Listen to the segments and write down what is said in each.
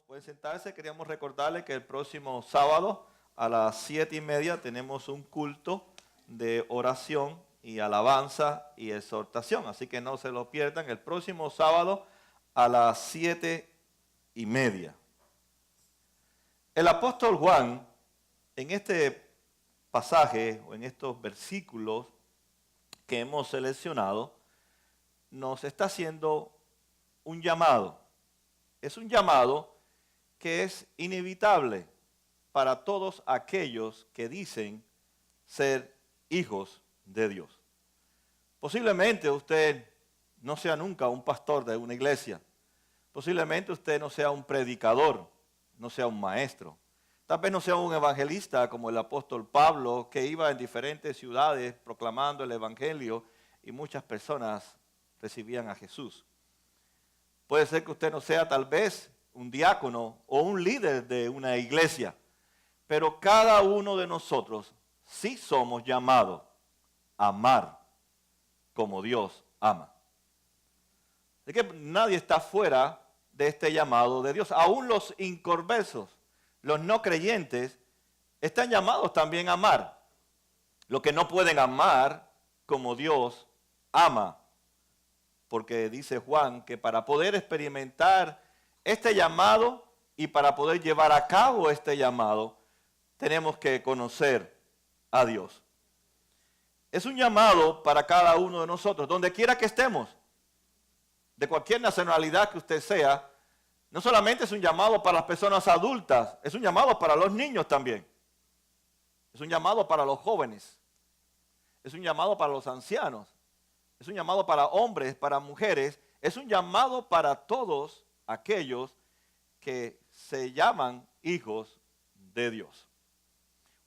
Pueden sentarse, queríamos recordarles que el próximo sábado a las 7:30 tenemos un culto de oración y alabanza y exhortación. Así que no se lo pierdan el próximo sábado a las 7:30. El apóstol Juan, en este pasaje o en estos versículos que hemos seleccionado, nos está haciendo un llamado. Es un llamado que es inevitable para todos aquellos que dicen ser hijos de Dios. Posiblemente usted no sea nunca un pastor de una iglesia. Posiblemente usted no sea un predicador, no sea un maestro. Tal vez no sea un evangelista como el apóstol Pablo, que iba en diferentes ciudades proclamando el evangelio y muchas personas recibían a Jesús. Puede ser que usted no sea tal vez un diácono o un líder de una iglesia, pero cada uno de nosotros sí somos llamados a amar como Dios ama. Así que nadie está fuera de este llamado de Dios. Aún los inconversos, los no creyentes, están llamados también a amar. Lo que no pueden amar como Dios ama. Porque dice Juan que para poder experimentar este llamado y para poder llevar a cabo este llamado, tenemos que conocer a Dios. Es un llamado para cada uno de nosotros, donde quiera que estemos, de cualquier nacionalidad que usted sea. No solamente es un llamado para las personas adultas, es un llamado para los niños también. Es un llamado para los jóvenes. Es un llamado para los ancianos. Es un llamado para hombres, para mujeres. Es un llamado para todos aquellos que se llaman hijos de Dios.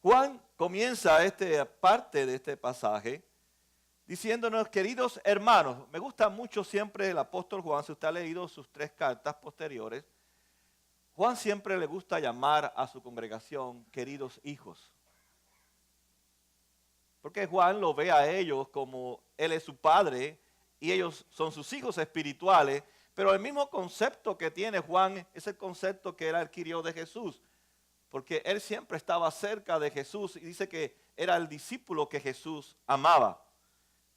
Juan comienza esta parte de este pasaje diciéndonos, queridos hermanos. Me gusta mucho siempre el apóstol Juan, si usted ha leído sus 3 cartas posteriores. Juan siempre le gusta llamar a su congregación queridos hijos. Porque Juan lo ve a ellos como él es su padre y ellos son sus hijos espirituales, pero el mismo concepto que tiene Juan es el concepto que él adquirió de Jesús, porque él siempre estaba cerca de Jesús y dice que era el discípulo que Jesús amaba.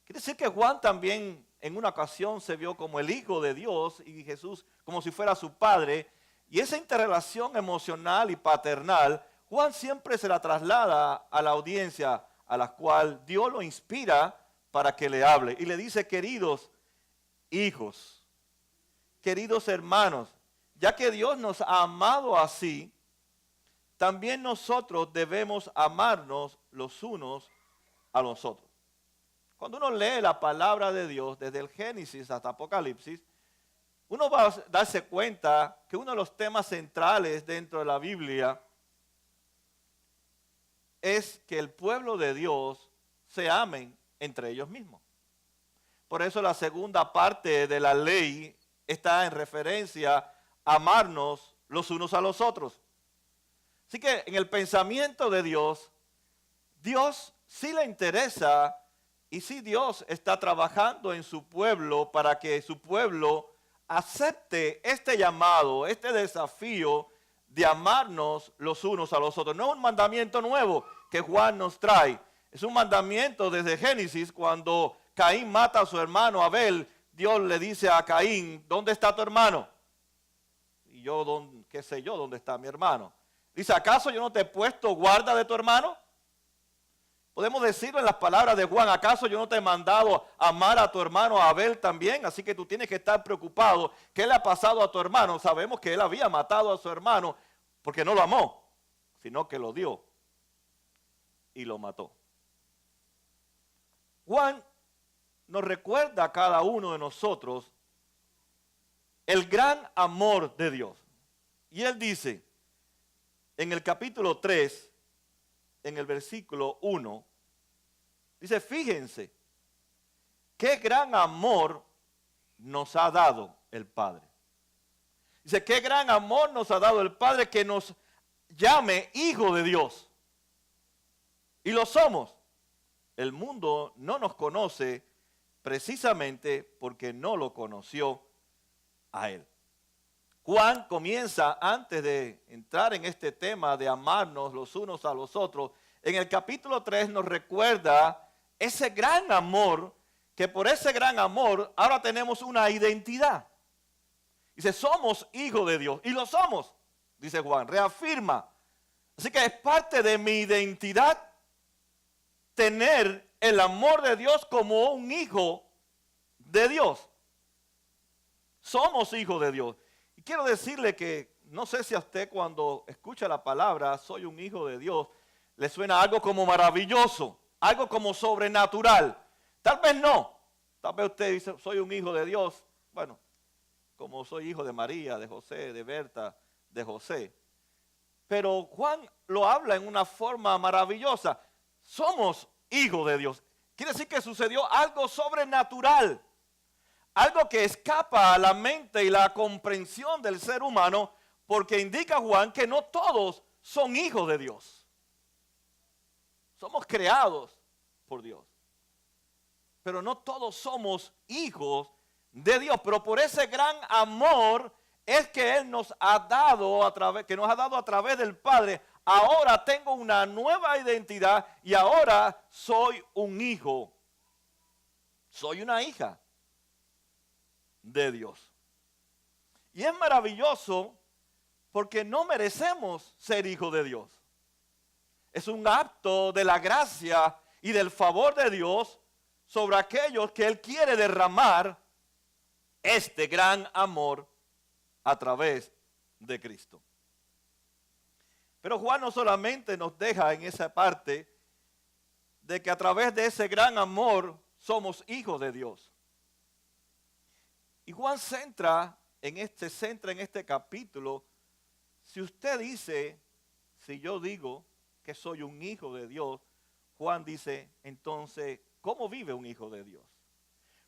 Quiere decir que Juan también en una ocasión se vio como el hijo de Dios y Jesús como si fuera su padre, y esa interrelación emocional y paternal, Juan siempre se la traslada a la audiencia a la cual Dios lo inspira para que le hable. Y le dice, queridos hijos, queridos hermanos, ya que Dios nos ha amado así, también nosotros debemos amarnos los unos a los otros. Cuando uno lee la palabra de Dios, desde el Génesis hasta Apocalipsis, uno va a darse cuenta que uno de los temas centrales dentro de la Biblia es que el pueblo de Dios se amen entre ellos mismos. Por eso la segunda parte de la ley está en referencia a amarnos los unos a los otros. Así que en el pensamiento de Dios, Dios sí le interesa y sí Dios está trabajando en su pueblo para que su pueblo acepte este llamado, este desafío de amarnos los unos a los otros. No es un mandamiento nuevo que Juan nos trae. Es un mandamiento desde Génesis, cuando Caín mata a su hermano Abel. Dios le dice a Caín, ¿dónde está tu hermano? Y yo, ¿qué sé yo dónde está mi hermano? Dice, ¿acaso yo no te he puesto guarda de tu hermano? Podemos decirlo en las palabras de Juan, ¿acaso yo no te he mandado amar a tu hermano Abel también? Así que tú tienes que estar preocupado. ¿Qué le ha pasado a tu hermano? Sabemos que él había matado a su hermano porque no lo amó, sino que lo dio y lo mató. Juan nos recuerda a cada uno de nosotros el gran amor de Dios. Y él dice en el capítulo 3, en el versículo 1, dice, fíjense, qué gran amor nos ha dado el Padre. Dice, qué gran amor nos ha dado el Padre que nos llame hijo de Dios. Y lo somos. El mundo no nos conoce precisamente porque no lo conoció a Él. Juan comienza, antes de entrar en este tema de amarnos los unos a los otros, en el capítulo 3 nos recuerda ese gran amor, que por ese gran amor ahora tenemos una identidad. Dice, somos hijos de Dios, y lo somos, dice Juan, reafirma. Así que es parte de mi identidad tener el amor de Dios como un hijo de Dios. Somos hijos de Dios. Y quiero decirle que no sé si a usted cuando escucha la palabra soy un hijo de Dios, le suena algo como maravilloso, algo como sobrenatural. Tal vez no. Tal vez usted dice, soy un hijo de Dios. Bueno, como soy hijo de María, de José, de Berta, de José. Pero Juan lo habla en una forma maravillosa. Somos hijos de Dios. Quiere decir que sucedió algo sobrenatural. Algo que escapa a la mente y la comprensión del ser humano, porque indica Juan que no todos son hijos de Dios. Somos creados por Dios. Pero no todos somos hijos de Dios. Pero por ese gran amor es que Él nos ha dado a través del Padre. Ahora tengo una nueva identidad y ahora soy un hijo. Soy una hija de Dios. Y es maravilloso porque no merecemos ser hijos de Dios. Es un acto de la gracia y del favor de Dios sobre aquellos que Él quiere derramar este gran amor a través de Cristo. Pero Juan no solamente nos deja en esa parte de que a través de ese gran amor somos hijos de Dios. Y Juan centra en este capítulo, si usted dice, si yo digo que soy un hijo de Dios, Juan dice, entonces, ¿cómo vive un hijo de Dios?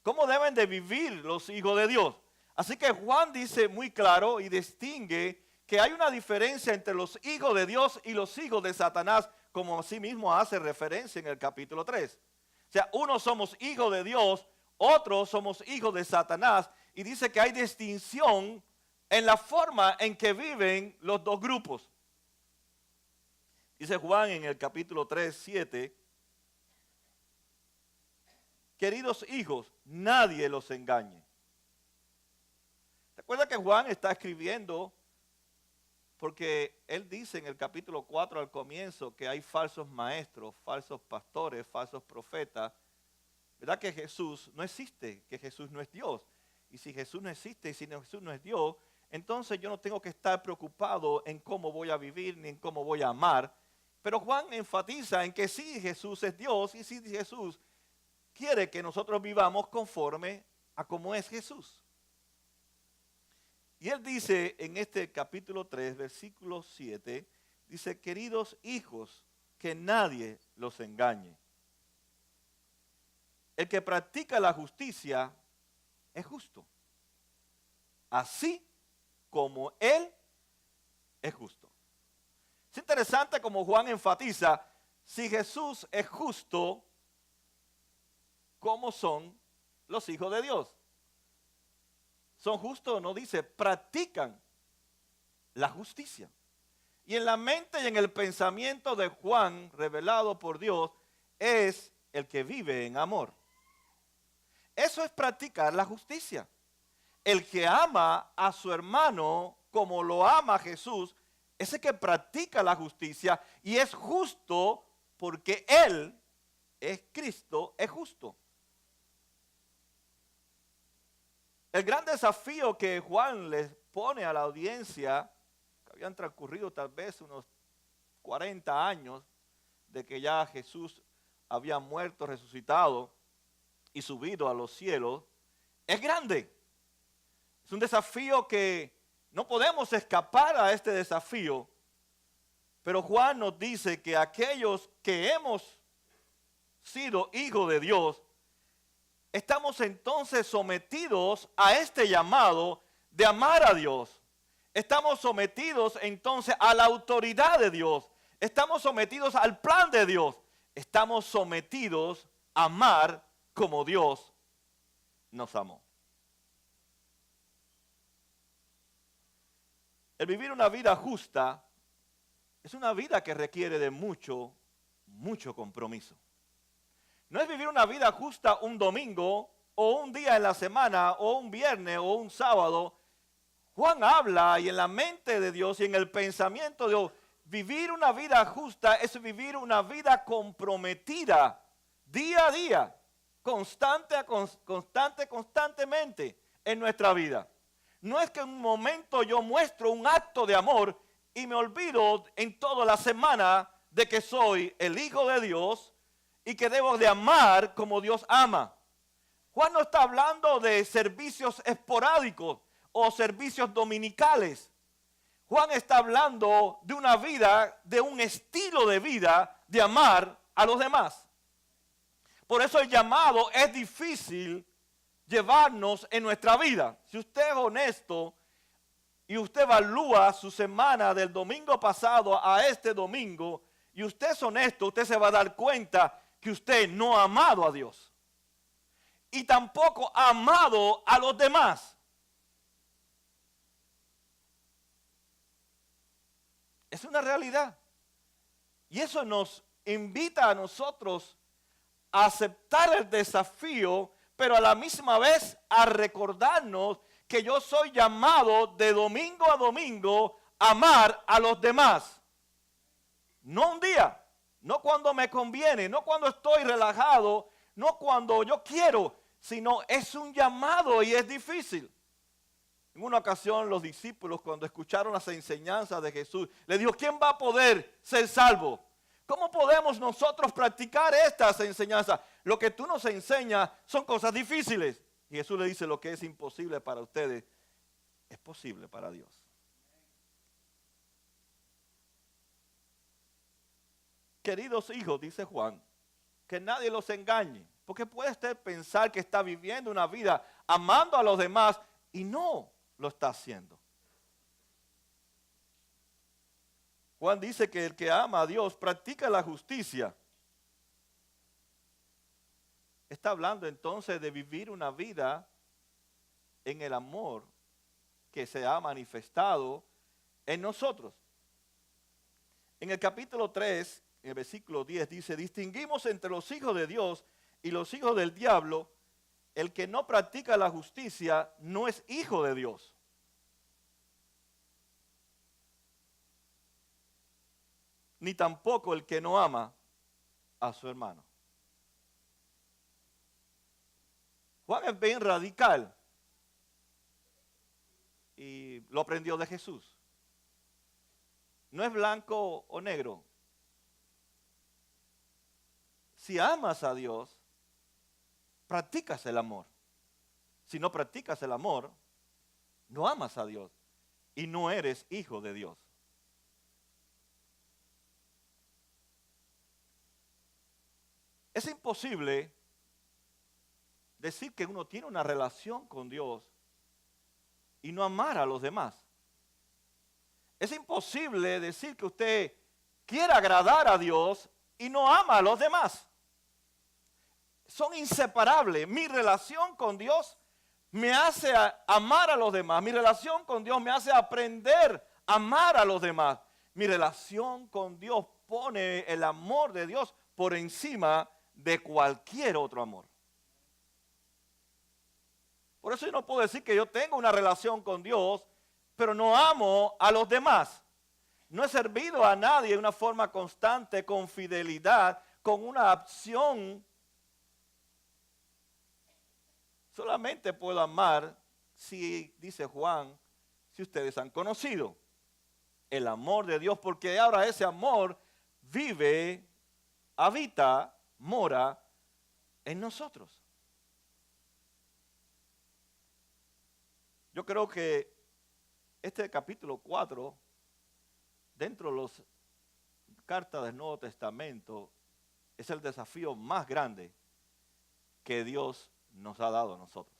¿Cómo deben de vivir los hijos de Dios? Así que Juan dice muy claro y distingue que hay una diferencia entre los hijos de Dios y los hijos de Satanás, como así mismo hace referencia en el capítulo 3. O sea, unos somos hijos de Dios, otros somos hijos de Satanás, y dice que hay distinción en la forma en que viven los dos grupos. Dice Juan en el capítulo 3, 7, queridos hijos, nadie los engañe. Recuerda que Juan está escribiendo porque él dice en el capítulo 4 al comienzo que hay falsos maestros, falsos pastores, falsos profetas. ¿Verdad que Jesús no existe? Que Jesús no es Dios. Y si Jesús no existe y si Jesús no es Dios, entonces yo no tengo que estar preocupado en cómo voy a vivir ni en cómo voy a amar. Pero Juan enfatiza en que sí, Jesús es Dios y sí, Jesús quiere que nosotros vivamos conforme a cómo es Jesús. Y él dice en este capítulo 3, versículo 7, dice, queridos hijos, que nadie los engañe. El que practica la justicia es justo, así como Él es justo. Es interesante como Juan enfatiza, si Jesús es justo, ¿cómo son los hijos de Dios? ¿Son justos? No dice, practican la justicia. Y en la mente y en el pensamiento de Juan, revelado por Dios, es el que vive en amor. Eso es practicar la justicia. El que ama a su hermano como lo ama Jesús, ese que practica la justicia y es justo porque Él es Cristo, es justo. El gran desafío que Juan les pone a la audiencia, que habían transcurrido tal vez unos 40 años de que ya Jesús había muerto, resucitado y subido a los cielos, es grande. Es un desafío que no podemos escapar a este desafío, pero Juan nos dice que aquellos que hemos sido hijos de Dios, estamos entonces sometidos a este llamado de amar a Dios. Estamos sometidos entonces a la autoridad de Dios. Estamos sometidos al plan de Dios. Estamos sometidos a amar como Dios nos amó. El vivir una vida justa es una vida que requiere de mucho compromiso. No es vivir una vida justa un domingo o un día en la semana o un viernes o un sábado. Juan habla y en la mente de Dios y en el pensamiento de Dios, vivir una vida justa es vivir una vida comprometida día a día, constantemente en nuestra vida. No es que en un momento yo muestro un acto de amor y me olvido en toda la semana de que soy el Hijo de Dios y que debo de amar como Dios ama. Juan no está hablando de servicios esporádicos o servicios dominicales. Juan está hablando de una vida, de un estilo de vida de amar a los demás. Por eso el llamado es difícil llevarnos en nuestra vida. Si usted es honesto y usted evalúa su semana del domingo pasado a este domingo, y usted es honesto, usted se va a dar cuenta que usted no ha amado a Dios. Y tampoco ha amado a los demás. Es una realidad. Y eso nos invita a nosotros a aceptar el desafío, pero a la misma vez a recordarnos que yo soy llamado de domingo a domingo a amar a los demás. No un día, no cuando me conviene, no cuando estoy relajado, no cuando yo quiero, sino es un llamado y es difícil. En una ocasión los discípulos, cuando escucharon las enseñanzas de Jesús, le dijo, ¿quién va a poder ser salvo? ¿Cómo podemos nosotros practicar estas enseñanzas? Lo que tú nos enseñas son cosas difíciles. Y Jesús le dice, lo que es imposible para ustedes es posible para Dios. Queridos hijos, dice Juan, que nadie los engañe. Porque puede usted pensar que está viviendo una vida amando a los demás y no lo está haciendo. Juan dice que el que ama a Dios practica la justicia. Está hablando entonces de vivir una vida en el amor que se ha manifestado en nosotros. En el capítulo 3, en el versículo 10 dice, distinguimos entre los hijos de Dios y los hijos del diablo. El que no practica la justicia no es hijo de Dios. Ni tampoco el que no ama a su hermano. Juan es bien radical y lo aprendió de Jesús. No es blanco o negro. Si amas a Dios, practicas el amor. Si no practicas el amor, no amas a Dios y no eres hijo de Dios. Es imposible decir que uno tiene una relación con Dios y no amar a los demás. Es imposible decir que usted quiere agradar a Dios y no ama a los demás. Son inseparables. Mi relación con Dios me hace amar a los demás. Mi relación con Dios me hace aprender a amar a los demás. Mi relación con Dios pone el amor de Dios por encima de cualquier otro amor. Por eso yo no puedo decir que yo tengo una relación con Dios, pero no amo a los demás. No he servido a nadie de una forma constante, con fidelidad, con una acción. Solamente puedo amar si, dice Juan, si ustedes han conocido el amor de Dios, porque ahora ese amor vive, habita, mora en nosotros. Yo creo que este capítulo 4, dentro de las cartas del Nuevo Testamento, es el desafío más grande que Dios nos ha dado a nosotros.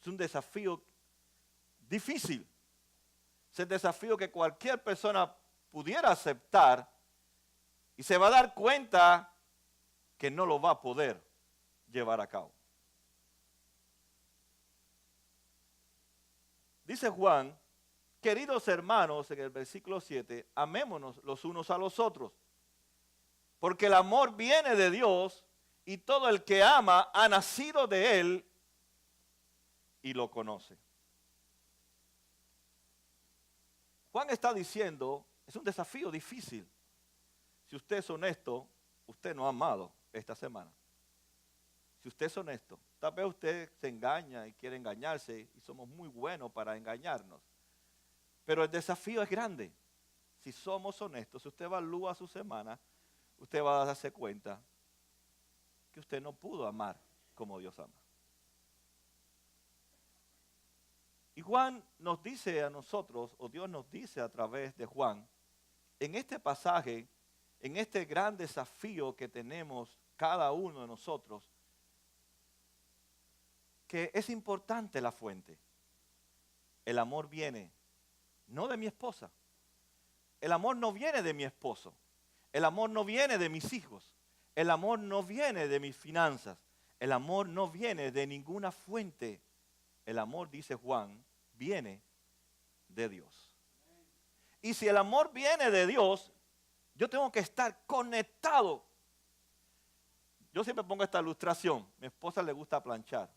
Es un desafío difícil. Es el desafío que cualquier persona pudiera aceptar y se va a dar cuenta que no lo va a poder llevar a cabo. Dice Juan queridos hermanos, en el versículo 7, amémonos los unos a los otros, porque el amor viene de Dios y todo el que ama ha nacido de Él y lo conoce. Juan está diciendo, es un desafío difícil. Si usted es honesto, usted no ha amado esta semana. Si usted es honesto, tal vez usted se engaña y quiere engañarse y somos muy buenos para engañarnos. Pero el desafío es grande. Si somos honestos, si usted evalúa su semana, usted va a darse cuenta que usted no pudo amar como Dios ama. Y Juan nos dice a nosotros, o Dios nos dice a través de Juan, en este pasaje, en este gran desafío que tenemos cada uno de nosotros, que es importante la fuente. El amor viene no de mi esposa. El amor no viene de mi esposo. El amor no viene de mis hijos. El amor no viene de mis finanzas. El amor no viene de ninguna fuente. El amor, dice Juan, viene de Dios. Y si el amor viene de Dios, yo tengo que estar conectado. Yo siempre pongo esta ilustración. A mi esposa le gusta planchar.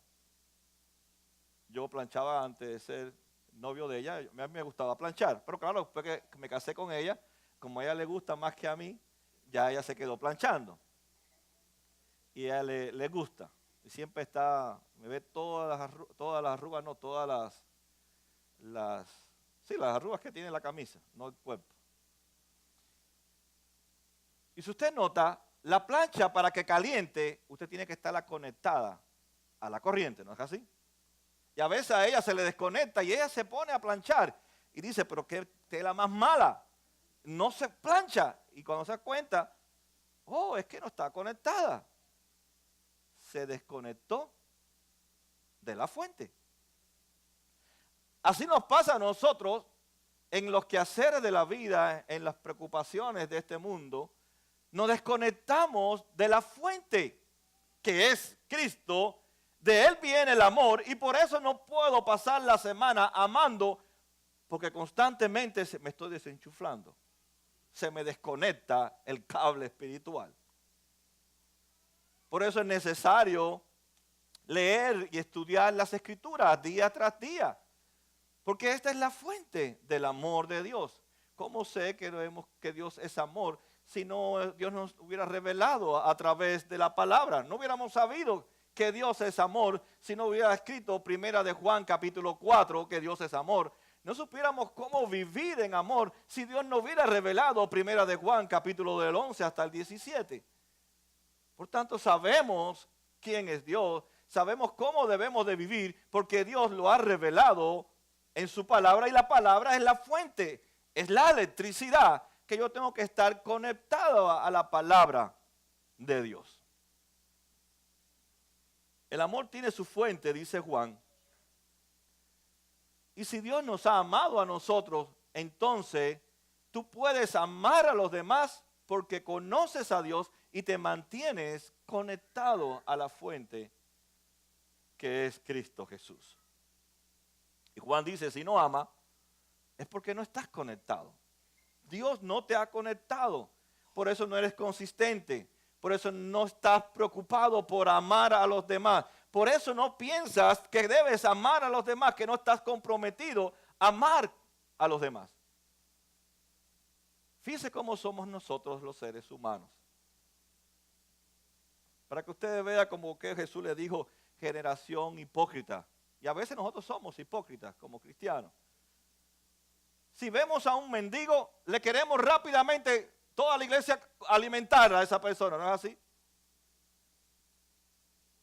Yo planchaba antes de ser novio de ella. A mí me gustaba planchar. Pero claro, después que me casé con ella, como a ella le gusta más que a mí, ya ella se quedó planchando. Y a ella le gusta. Y siempre está, me ve todas las arrugas, no, todas las arrugas que tiene la camisa, no el cuerpo. Y si usted nota, la plancha para que caliente, usted tiene que estarla conectada a la corriente, ¿no es así? Y a veces a ella se le desconecta y ella se pone a planchar y dice, pero qué tela más mala, no se plancha. Y cuando se da cuenta, oh, es que no está conectada. Se desconectó de la fuente. Así nos pasa a nosotros en los quehaceres de la vida, en las preocupaciones de este mundo. Nos desconectamos de la fuente, que es Cristo. De Él viene el amor y por eso no puedo pasar la semana amando, porque constantemente me estoy desenchuflando. Se me desconecta el cable espiritual. Por eso es necesario leer y estudiar las Escrituras día tras día. Porque esta es la fuente del amor de Dios. ¿Cómo sé que Dios es amor si no Dios nos hubiera revelado a través de la palabra? No hubiéramos sabido que Dios es amor si no hubiera escrito Primera de Juan capítulo 4 que Dios es amor. No supiéramos cómo vivir en amor si Dios no hubiera revelado Primera de Juan capítulo del 11 hasta el 17. Por tanto, sabemos quién es Dios, sabemos cómo debemos de vivir porque Dios lo ha revelado en su palabra y la palabra es la fuente, es la electricidad que yo tengo que estar conectado a la palabra de Dios. El amor tiene su fuente, dice Juan. Y si Dios nos ha amado a nosotros, entonces tú puedes amar a los demás porque conoces a Dios y te mantienes conectado a la fuente que es Cristo Jesús. Y Juan dice, si no ama, es porque no estás conectado. Dios no te ha conectado, por eso no eres consistente. Por eso no estás preocupado por amar a los demás. Por eso no piensas que debes amar a los demás, que no estás comprometido a amar a los demás. Fíjese cómo somos nosotros los seres humanos. Para que ustedes vean como que Jesús le dijo generación hipócrita. Y a veces nosotros somos hipócritas como cristianos. Si vemos a un mendigo, le queremos rápidamente toda la iglesia alimentar a esa persona, ¿no es así?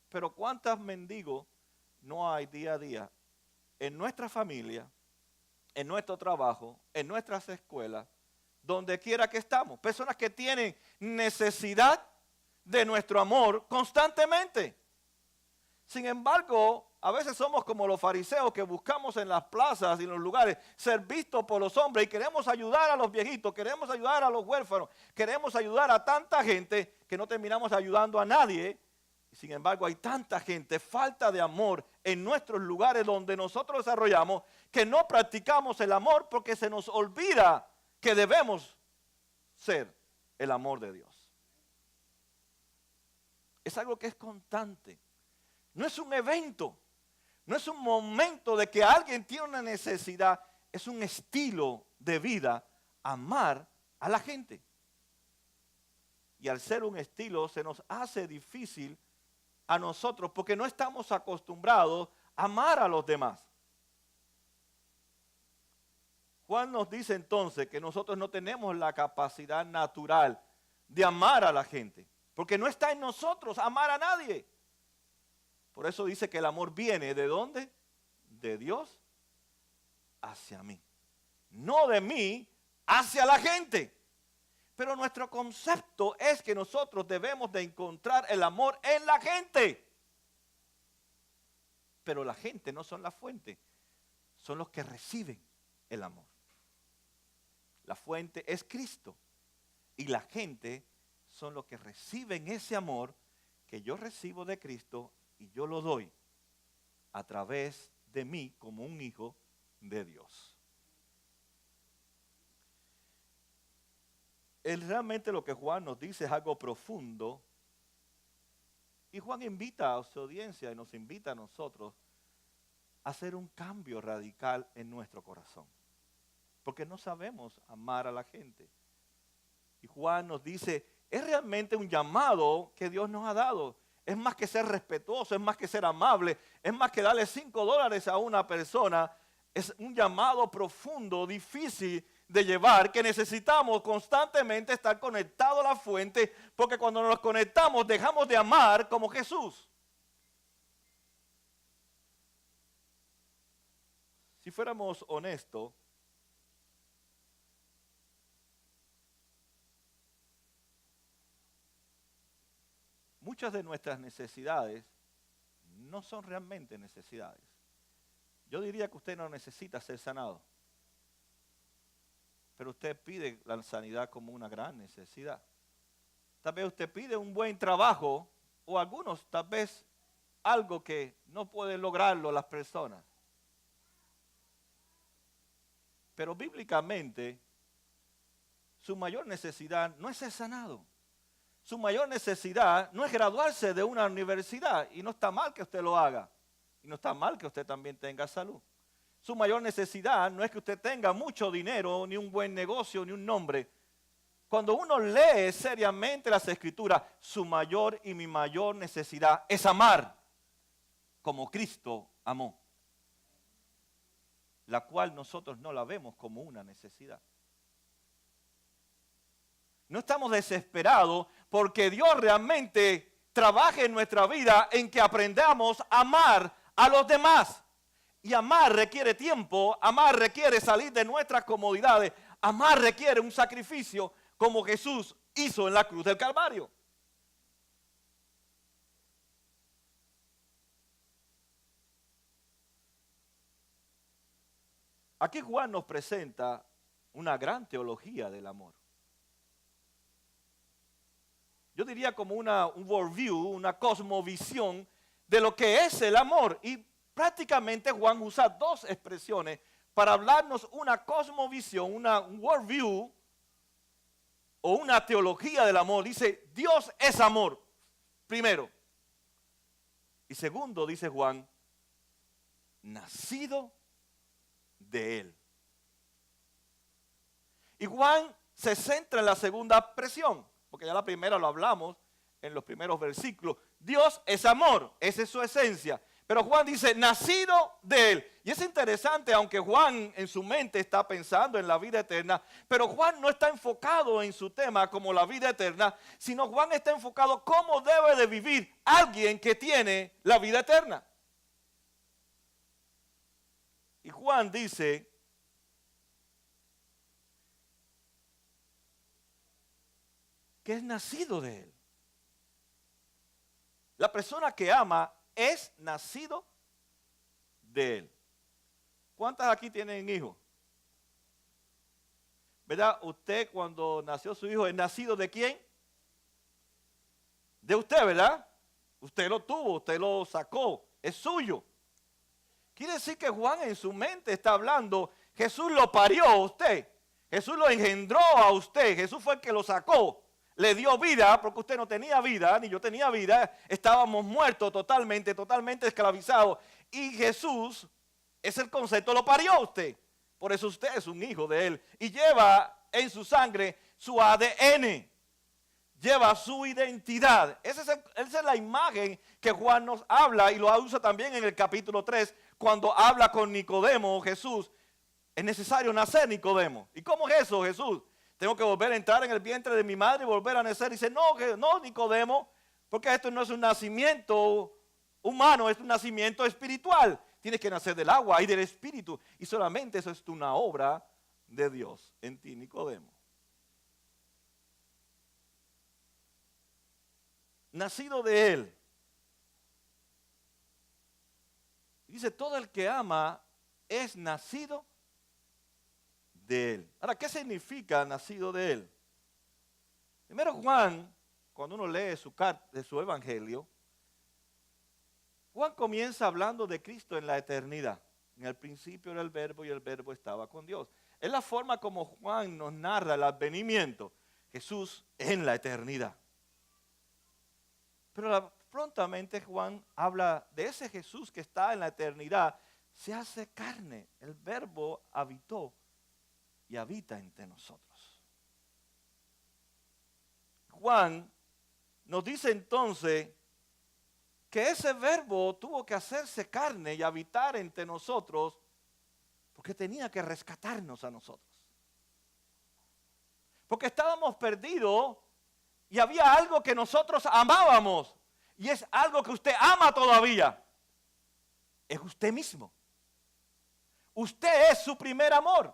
Pero ¿cuántos mendigos no hay día a día en nuestra familia, en nuestro trabajo, en nuestras escuelas, donde quiera que estamos? Personas que tienen necesidad de nuestro amor constantemente. Sin embargo, a veces somos como los fariseos que buscamos en las plazas y en los lugares ser vistos por los hombres y queremos ayudar a los viejitos, queremos ayudar a los huérfanos, queremos ayudar a tanta gente que no terminamos ayudando a nadie. Sin embargo, hay tanta gente, falta de amor en nuestros lugares donde nosotros desarrollamos, que no practicamos el amor porque se nos olvida que debemos ser el amor de Dios. Es algo que es constante. No es un evento. No es un momento de que alguien tiene una necesidad. Es un estilo de vida amar a la gente. Y al ser un estilo se nos hace difícil a nosotros porque no estamos acostumbrados a amar a los demás. Juan nos dice entonces que nosotros no tenemos la capacidad natural de amar a la gente, porque no está en nosotros amar a nadie. Por eso dice que el amor viene ¿de dónde? De Dios hacia mí. No de mí hacia la gente. Pero nuestro concepto es que nosotros debemos de encontrar el amor en la gente. Pero la gente no son la fuente, son los que reciben el amor. La fuente es Cristo y la gente son los que reciben ese amor que yo recibo de Cristo y yo lo doy a través de mí como un hijo de Dios. Realmente lo que Juan nos dice es algo profundo y Juan invita a su audiencia y nos invita a nosotros a hacer un cambio radical en nuestro corazón. Porque no sabemos amar a la gente. Y Juan nos dice, es realmente un llamado que Dios nos ha dado. Es más que ser respetuoso, es más que ser amable, es más que darle $5 a una persona. Es un llamado profundo, difícil de llevar, que necesitamos constantemente estar conectados a la fuente, porque cuando nos conectamos dejamos de amar como Jesús. Si fuéramos honestos, muchas de nuestras necesidades no son realmente necesidades. Yo diría que usted no necesita ser sanado, pero usted pide la sanidad como una gran necesidad. Tal vez usted pide un buen trabajo o algunos tal vez algo que no pueden lograrlo las personas. Pero bíblicamente su mayor necesidad no es ser sanado. Su mayor necesidad no es graduarse de una universidad, y no está mal que usted lo haga, y no está mal que usted también tenga salud. Su mayor necesidad no es que usted tenga mucho dinero, ni un buen negocio, ni un nombre. Cuando uno lee seriamente las Escrituras, su mayor y mi mayor necesidad es amar como Cristo amó, la cual nosotros no la vemos como una necesidad. No estamos desesperados porque Dios realmente trabaje en nuestra vida en que aprendamos a amar a los demás. Y amar requiere tiempo, amar requiere salir de nuestras comodidades, amar requiere un sacrificio como Jesús hizo en la cruz del Calvario. Aquí Juan nos presenta una gran teología del amor. Yo diría como un worldview, una cosmovisión de lo que es el amor. Y prácticamente Juan usa dos expresiones para hablarnos una cosmovisión, un worldview o una teología del amor. Dice, Dios es amor, primero. Y segundo, dice Juan, nacido de él. Y Juan se centra en la segunda expresión, porque ya la primera lo hablamos en los primeros versículos. Dios es amor, esa es su esencia. Pero Juan dice, nacido de él. Y es interesante, aunque Juan en su mente está pensando en la vida eterna, pero Juan no está enfocado en su tema como la vida eterna, sino Juan está enfocado cómo debe de vivir alguien que tiene la vida eterna. Y Juan dice que es nacido de él. La persona que ama es nacido de él. ¿Cuántas aquí tienen hijos? ¿Verdad? Usted cuando nació su hijo, ¿es nacido de quién? De usted, ¿verdad? Usted lo tuvo, usted lo sacó, es suyo. Quiere decir que Juan en su mente está hablando, Jesús lo parió a usted, Jesús lo engendró a usted, Jesús fue el que lo sacó, le dio vida, porque usted no tenía vida, ni yo tenía vida, estábamos muertos totalmente esclavizados. Y Jesús, es el concepto, lo parió a usted. Por eso usted es un hijo de él y lleva en su sangre su ADN, lleva su identidad. Esa es la imagen que Juan nos habla y lo usa también en el capítulo 3, cuando habla con Nicodemo, Jesús. Es necesario nacer, Nicodemo. ¿Y cómo es eso, Jesús? Tengo que volver a entrar en el vientre de mi madre y volver a nacer. Y dice, no, Nicodemo, porque esto no es un nacimiento humano, es un nacimiento espiritual. Tienes que nacer del agua y del espíritu. Y solamente eso es una obra de Dios en ti, Nicodemo. Nacido de él. Dice, todo el que ama es nacido de él. Ahora, ¿qué significa nacido de él? Primero Juan, cuando uno lee su carta, de su evangelio, Juan comienza hablando de Cristo en la eternidad. En el principio era el verbo y el verbo estaba con Dios. Es la forma como Juan nos narra el advenimiento. Jesús en la eternidad. Pero prontamente Juan habla de ese Jesús que está en la eternidad. Se hace carne. El verbo habitó y habita entre nosotros. Juan nos dice entonces que ese verbo tuvo que hacerse carne y habitar entre nosotros porque tenía que rescatarnos a nosotros. Porque estábamos perdidos y había algo que nosotros amábamos y es algo que usted ama todavía. Es usted mismo. Usted es su primer amor.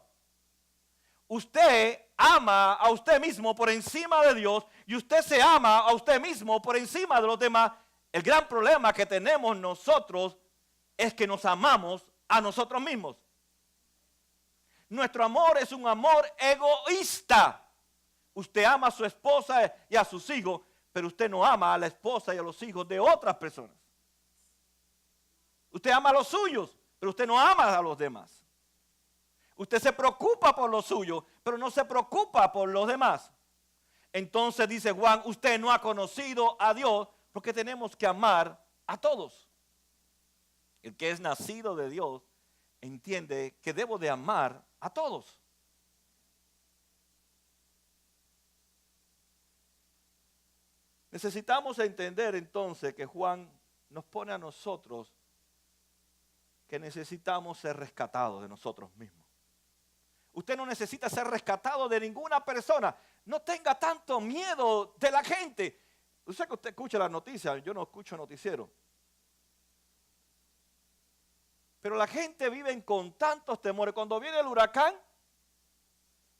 Usted ama a usted mismo por encima de Dios y usted se ama a usted mismo por encima de los demás. El gran problema que tenemos nosotros es que nos amamos a nosotros mismos. Nuestro amor es un amor egoísta. Usted ama a su esposa y a sus hijos, pero usted no ama a la esposa y a los hijos de otras personas. Usted ama a los suyos, pero usted no ama a los demás. Usted se preocupa por los suyos, pero no se preocupa por los demás. Entonces dice Juan, usted no ha conocido a Dios porque tenemos que amar a todos. El que es nacido de Dios entiende que debo de amar a todos. Necesitamos entender entonces que Juan nos pone a nosotros que necesitamos ser rescatados de nosotros mismos. Usted no necesita ser rescatado de ninguna persona. No tenga tanto miedo de la gente. Usted que usted escucha las noticias, yo no escucho noticiero. Pero la gente vive con tantos temores. Cuando viene el huracán,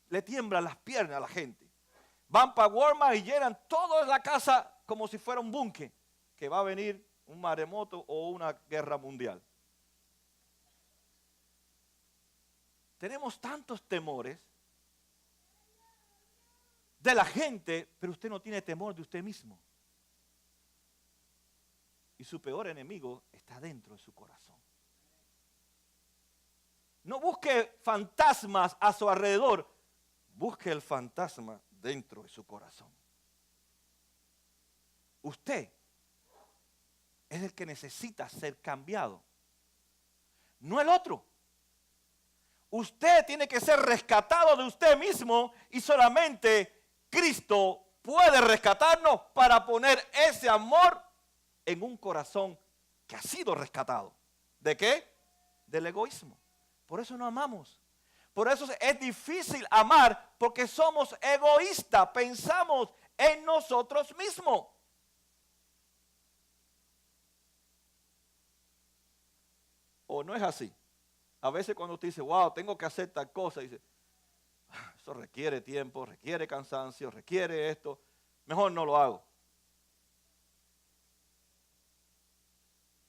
le tiemblan las piernas a la gente. Van para Walmart y llenan toda la casa como si fuera un búnker, que va a venir un maremoto o una guerra mundial. Tenemos tantos temores de la gente, pero usted no tiene temor de usted mismo. Y su peor enemigo está dentro de su corazón. No busque fantasmas a su alrededor, busque el fantasma dentro de su corazón. Usted es el que necesita ser cambiado, no el otro. Usted tiene que ser rescatado de usted mismo y solamente Cristo puede rescatarnos para poner ese amor en un corazón que ha sido rescatado. ¿De qué? Del egoísmo. Por eso no amamos. Por eso es difícil amar porque somos egoístas, pensamos en nosotros mismos. ¿O no es así? A veces cuando usted dice, wow, tengo que hacer tal cosa, dice, eso requiere tiempo, requiere cansancio, requiere esto, mejor no lo hago.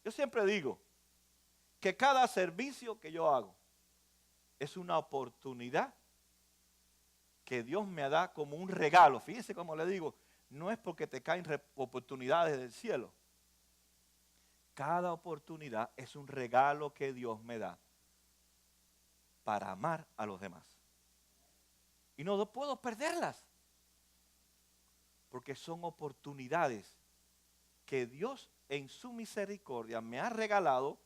Yo siempre digo que cada servicio que yo hago es una oportunidad que Dios me da como un regalo. Fíjense cómo le digo, no es porque te caen oportunidades del cielo. Cada oportunidad es un regalo que Dios me da para amar a los demás. Y no puedo perderlas, porque son oportunidades que Dios en su misericordia me ha regalado,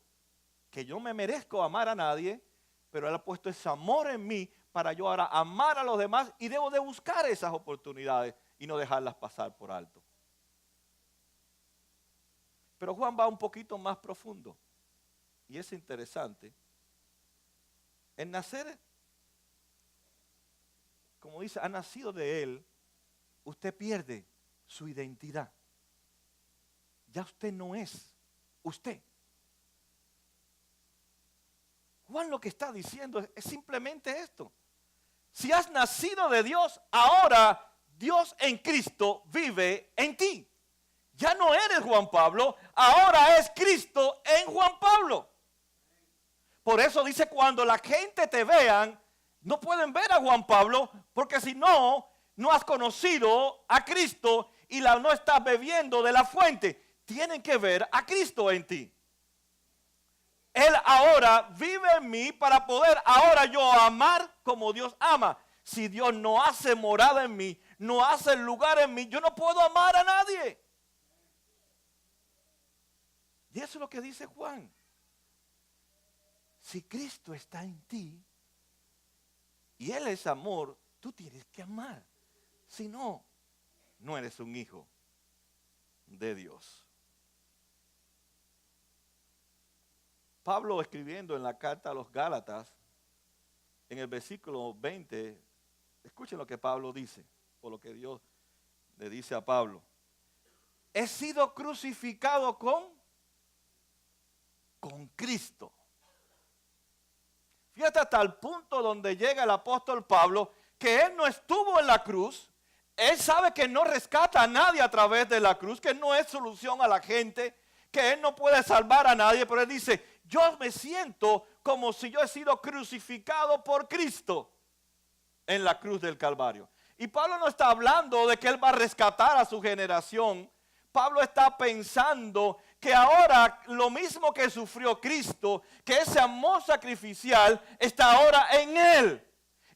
que yo me merezco amar a nadie, pero Él ha puesto ese amor en mí para yo ahora amar a los demás, y debo de buscar esas oportunidades y no dejarlas pasar por alto. Pero Juan va un poquito más profundo, y es interesante. El nacer, como dice, ha nacido de Él, usted pierde su identidad. Ya usted no es usted. Juan lo que está diciendo es simplemente esto. Si has nacido de Dios, ahora Dios en Cristo vive en ti. Ya no eres Juan Pablo, ahora es Cristo en Juan Pablo. Por eso dice, cuando la gente te vean, no pueden ver a Juan Pablo, porque si no, no has conocido a Cristo y no estás bebiendo de la fuente. Tienen que ver a Cristo en ti. Él ahora vive en mí para poder ahora yo amar como Dios ama. Si Dios no hace morada en mí, no hace lugar en mí, yo no puedo amar a nadie. Y eso es lo que dice Juan. Si Cristo está en ti y Él es amor, tú tienes que amar. Si no, no eres un hijo de Dios. Pablo, escribiendo en la carta a los Gálatas, en el versículo 20, escuchen lo que Pablo dice, o lo que Dios le dice a Pablo. He sido crucificado con Cristo. Fíjate hasta el punto donde llega el apóstol Pablo, que él no estuvo en la cruz. Él sabe que no rescata a nadie a través de la cruz, que no es solución a la gente, que él no puede salvar a nadie, pero él dice, yo me siento como si yo he sido crucificado por Cristo en la cruz del Calvario. Y Pablo no está hablando de que él va a rescatar a su generación. Pablo está pensando que ahora lo mismo que sufrió Cristo, que ese amor sacrificial está ahora en él.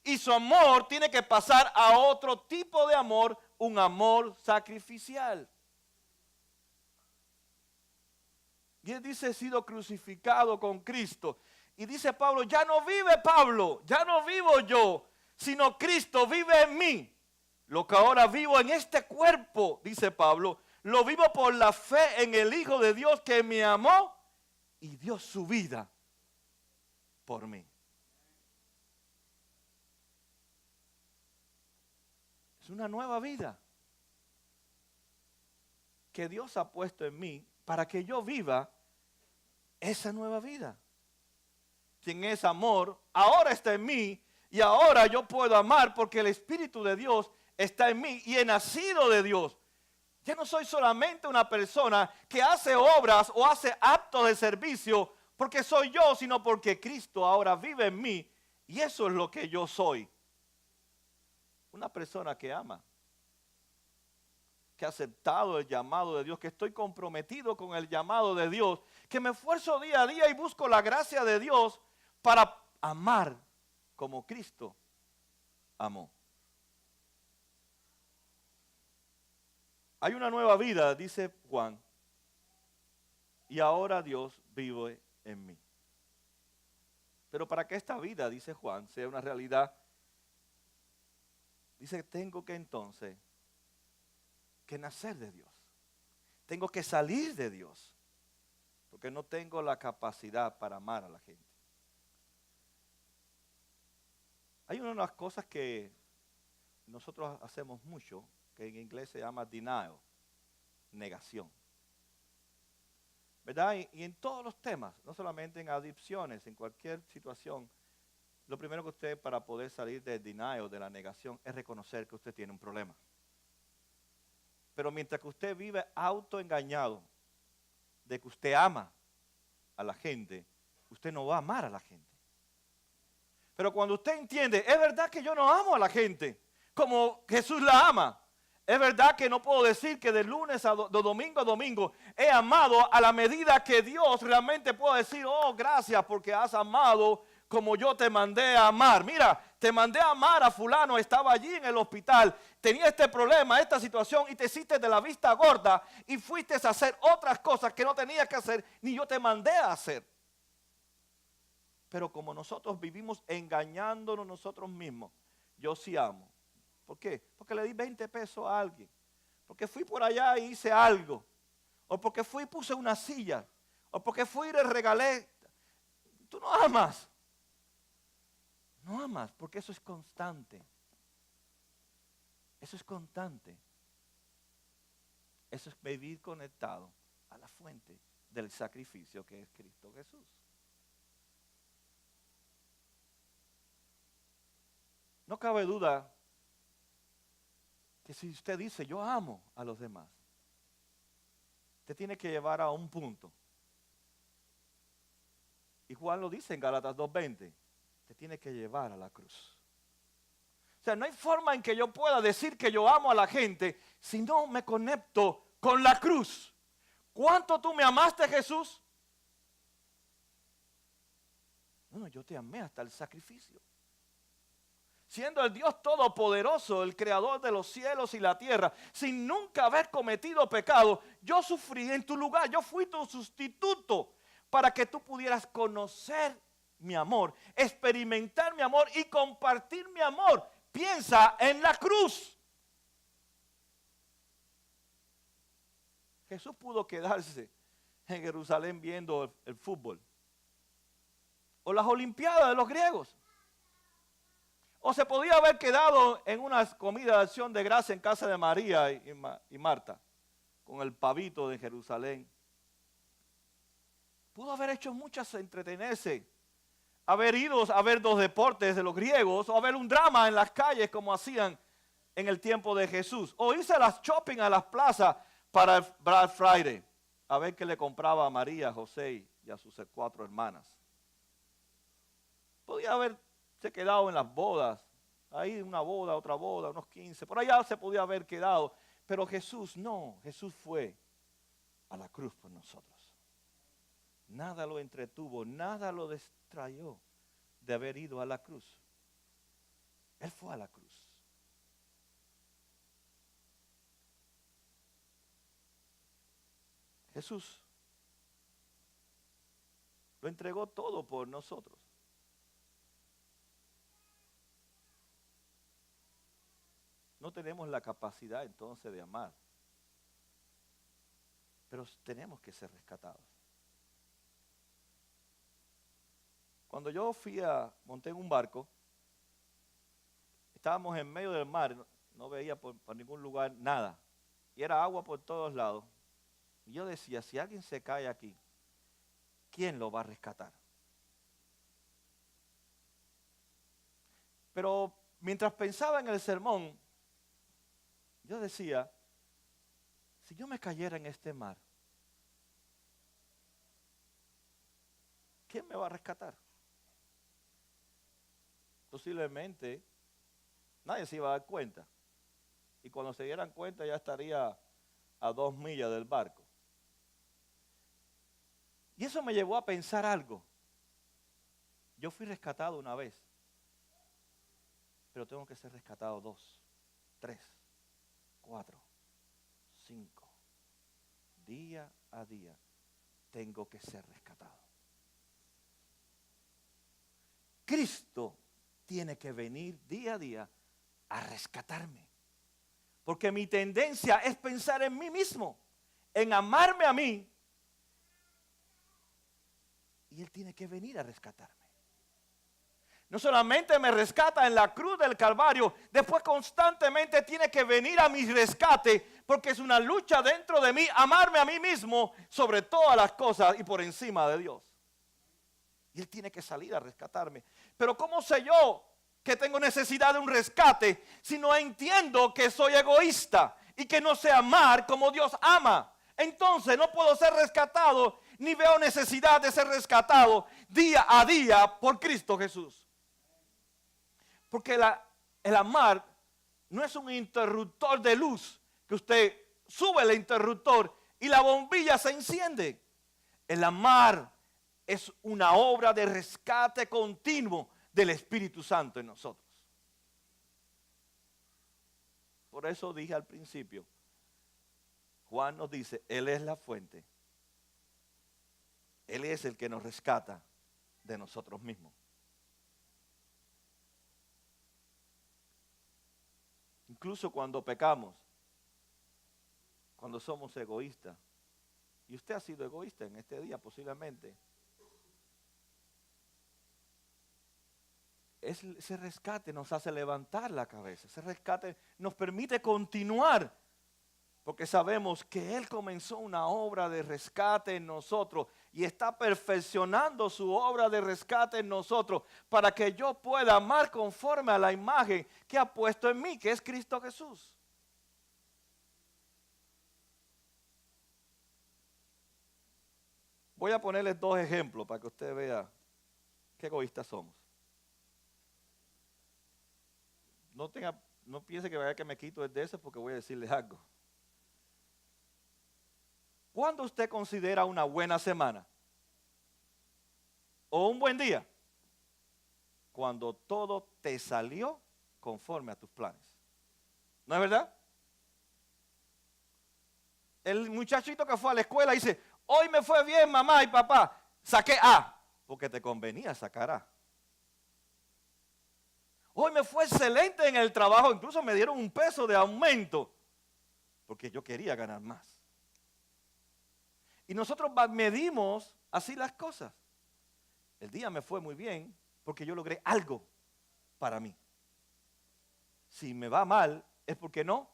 Y su amor tiene que pasar a otro tipo de amor, un amor sacrificial. Y él dice, he sido crucificado con Cristo. Y dice Pablo, ya no vive Pablo, ya no vivo yo, sino Cristo vive en mí. Lo que ahora vivo en este cuerpo, dice Pablo, lo vivo por la fe en el Hijo de Dios que me amó y dio su vida por mí. Es una nueva vida que Dios ha puesto en mí para que yo viva esa nueva vida. Quien es amor, ahora está en mí y ahora yo puedo amar porque el Espíritu de Dios está en mí y he nacido de Dios. Ya no soy solamente una persona que hace obras o hace actos de servicio porque soy yo, sino porque Cristo ahora vive en mí y eso es lo que yo soy. Una persona que ama, que ha aceptado el llamado de Dios, que estoy comprometido con el llamado de Dios, que me esfuerzo día a día y busco la gracia de Dios para amar como Cristo amó. Hay una nueva vida, dice Juan, y ahora Dios vive en mí. Pero para que esta vida, dice Juan, sea una realidad, dice, tengo que entonces que nacer de Dios. Tengo que salir de Dios, porque no tengo la capacidad para amar a la gente. Hay unas cosas que nosotros hacemos mucho, que en inglés se llama denial, negación. ¿Verdad? Y en todos los temas, no solamente en adicciones, en cualquier situación, lo primero que usted para poder salir del denial, de la negación, es reconocer que usted tiene un problema. Pero mientras que usted vive autoengañado de que usted ama a la gente, usted no va a amar a la gente. Pero cuando usted entiende, es verdad que yo no amo a la gente como Jesús la ama. Es verdad que no puedo decir que de lunes a de domingo a domingo he amado a la medida que Dios realmente puede decir, oh, gracias porque has amado como yo te mandé a amar. Mira, te mandé a amar a fulano, estaba allí en el hospital, tenía este problema, esta situación y te hiciste de la vista gorda y fuiste a hacer otras cosas que no tenías que hacer, ni yo te mandé a hacer. Pero como nosotros vivimos engañándonos nosotros mismos, yo sí amo. ¿Por qué? Porque le di 20 pesos a alguien. Porque fui por allá y hice algo. O porque fui y puse una silla. O porque fui y le regalé. Tú no amas. No amas porque eso es constante. Eso es constante. Eso es vivir conectado a la fuente del sacrificio que es Cristo Jesús. No cabe duda que si usted dice yo amo a los demás, usted tiene que llevar a un punto. Y Juan lo dice en Gálatas 2:20, usted tiene que llevar a la cruz. O sea, no hay forma en que yo pueda decir que yo amo a la gente si no me conecto con la cruz. ¿Cuánto tú me amaste, Jesús? Bueno, yo te amé hasta el sacrificio. Siendo el Dios todopoderoso, el creador de los cielos y la tierra, sin nunca haber cometido pecado, yo sufrí en tu lugar, yo fui tu sustituto para que tú pudieras conocer mi amor, experimentar mi amor y compartir mi amor. Piensa en la cruz. Jesús pudo quedarse en Jerusalén viendo el fútbol o las olimpiadas de los griegos. O se podía haber quedado en una comida de acción de gracia en casa de María y Marta, con el pavito de Jerusalén. Pudo haber hecho muchas entretenerse, haber ido a ver los deportes de los griegos, o a ver un drama en las calles como hacían en el tiempo de Jesús. O irse a las shopping, a las plazas para el Black Friday, a ver qué le compraba a María, a José y a sus 4 hermanas. Podía haber se quedado en las bodas, ahí una boda, otra boda, unos 15, por allá se podía haber quedado, pero Jesús no, Jesús fue a la cruz por nosotros. Nada lo entretuvo, nada lo distrayó de haber ido a la cruz. Él fue a la cruz. Jesús lo entregó todo por nosotros. No tenemos la capacidad entonces de amar, pero tenemos que ser rescatados. Cuando yo monté en un barco, estábamos en medio del mar, no veía por ningún lugar nada, y era agua por todos lados. Y yo decía, si alguien se cae aquí, ¿quién lo va a rescatar? Pero mientras pensaba en el sermón, yo decía, si yo me cayera en este mar, ¿quién me va a rescatar? Posiblemente nadie se iba a dar cuenta. Y cuando se dieran cuenta ya estaría a 2 millas del barco. Y eso me llevó a pensar algo. Yo fui rescatado una vez, pero tengo que ser rescatado 2, 3, 4, 5. Día a día tengo que ser rescatado. Cristo tiene que venir día a día a rescatarme. Porque mi tendencia es pensar en mí mismo, en amarme a mí. Y Él tiene que venir a rescatarme. No solamente me rescata en la cruz del Calvario, después constantemente tiene que venir a mi rescate, porque es una lucha dentro de mí, amarme a mí mismo sobre todas las cosas y por encima de Dios. Y Él tiene que salir a rescatarme. Pero ¿cómo sé yo que tengo necesidad de un rescate si no entiendo que soy egoísta y que no sé amar como Dios ama? Entonces no puedo ser rescatado ni veo necesidad de ser rescatado día a día por Cristo Jesús. Porque el amar no es un interruptor de luz que usted sube el interruptor y la bombilla se enciende. El amar es una obra de rescate continuo del Espíritu Santo en nosotros. Por eso dije al principio, Juan nos dice, Él es la fuente. Él es el que nos rescata de nosotros mismos. Incluso cuando pecamos, cuando somos egoístas, y usted ha sido egoísta en este día posiblemente, ese rescate nos hace levantar la cabeza, ese rescate nos permite continuar, porque sabemos que Él comenzó una obra de rescate en nosotros y está perfeccionando su obra de rescate en nosotros para que yo pueda amar conforme a la imagen que ha puesto en mí, que es Cristo Jesús. Voy a ponerles 2 ejemplos para que usted vea qué egoístas somos. No piense que vaya que me quito de eso porque voy a decirles algo. ¿Cuándo usted considera una buena semana? ¿O un buen día? Cuando todo te salió conforme a tus planes. ¿No es verdad? El muchachito que fue a la escuela dice, hoy me fue bien mamá y papá, saqué A, porque te convenía sacar A. Hoy me fue excelente en el trabajo, incluso me dieron un peso de aumento, porque yo quería ganar más. Y nosotros medimos así las cosas. El día me fue muy bien porque yo logré algo para mí. Si me va mal es porque no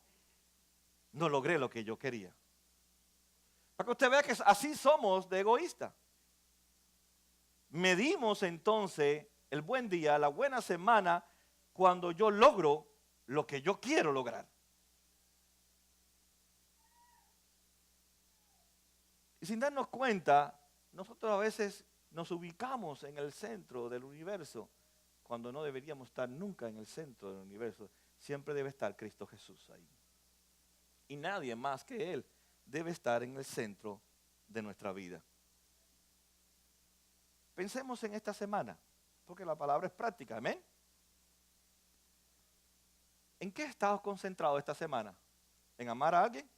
logré lo que yo quería. Para que usted vea que así somos de egoísta. Medimos entonces el buen día, la buena semana, cuando yo logro lo que yo quiero lograr. Y sin darnos cuenta, nosotros a veces nos ubicamos en el centro del universo, cuando no deberíamos estar nunca en el centro del universo. Siempre debe estar Cristo Jesús ahí. Y nadie más que Él debe estar en el centro de nuestra vida. Pensemos en esta semana, porque la palabra es práctica, amén. ¿En qué estás concentrado esta semana? ¿En amar a alguien?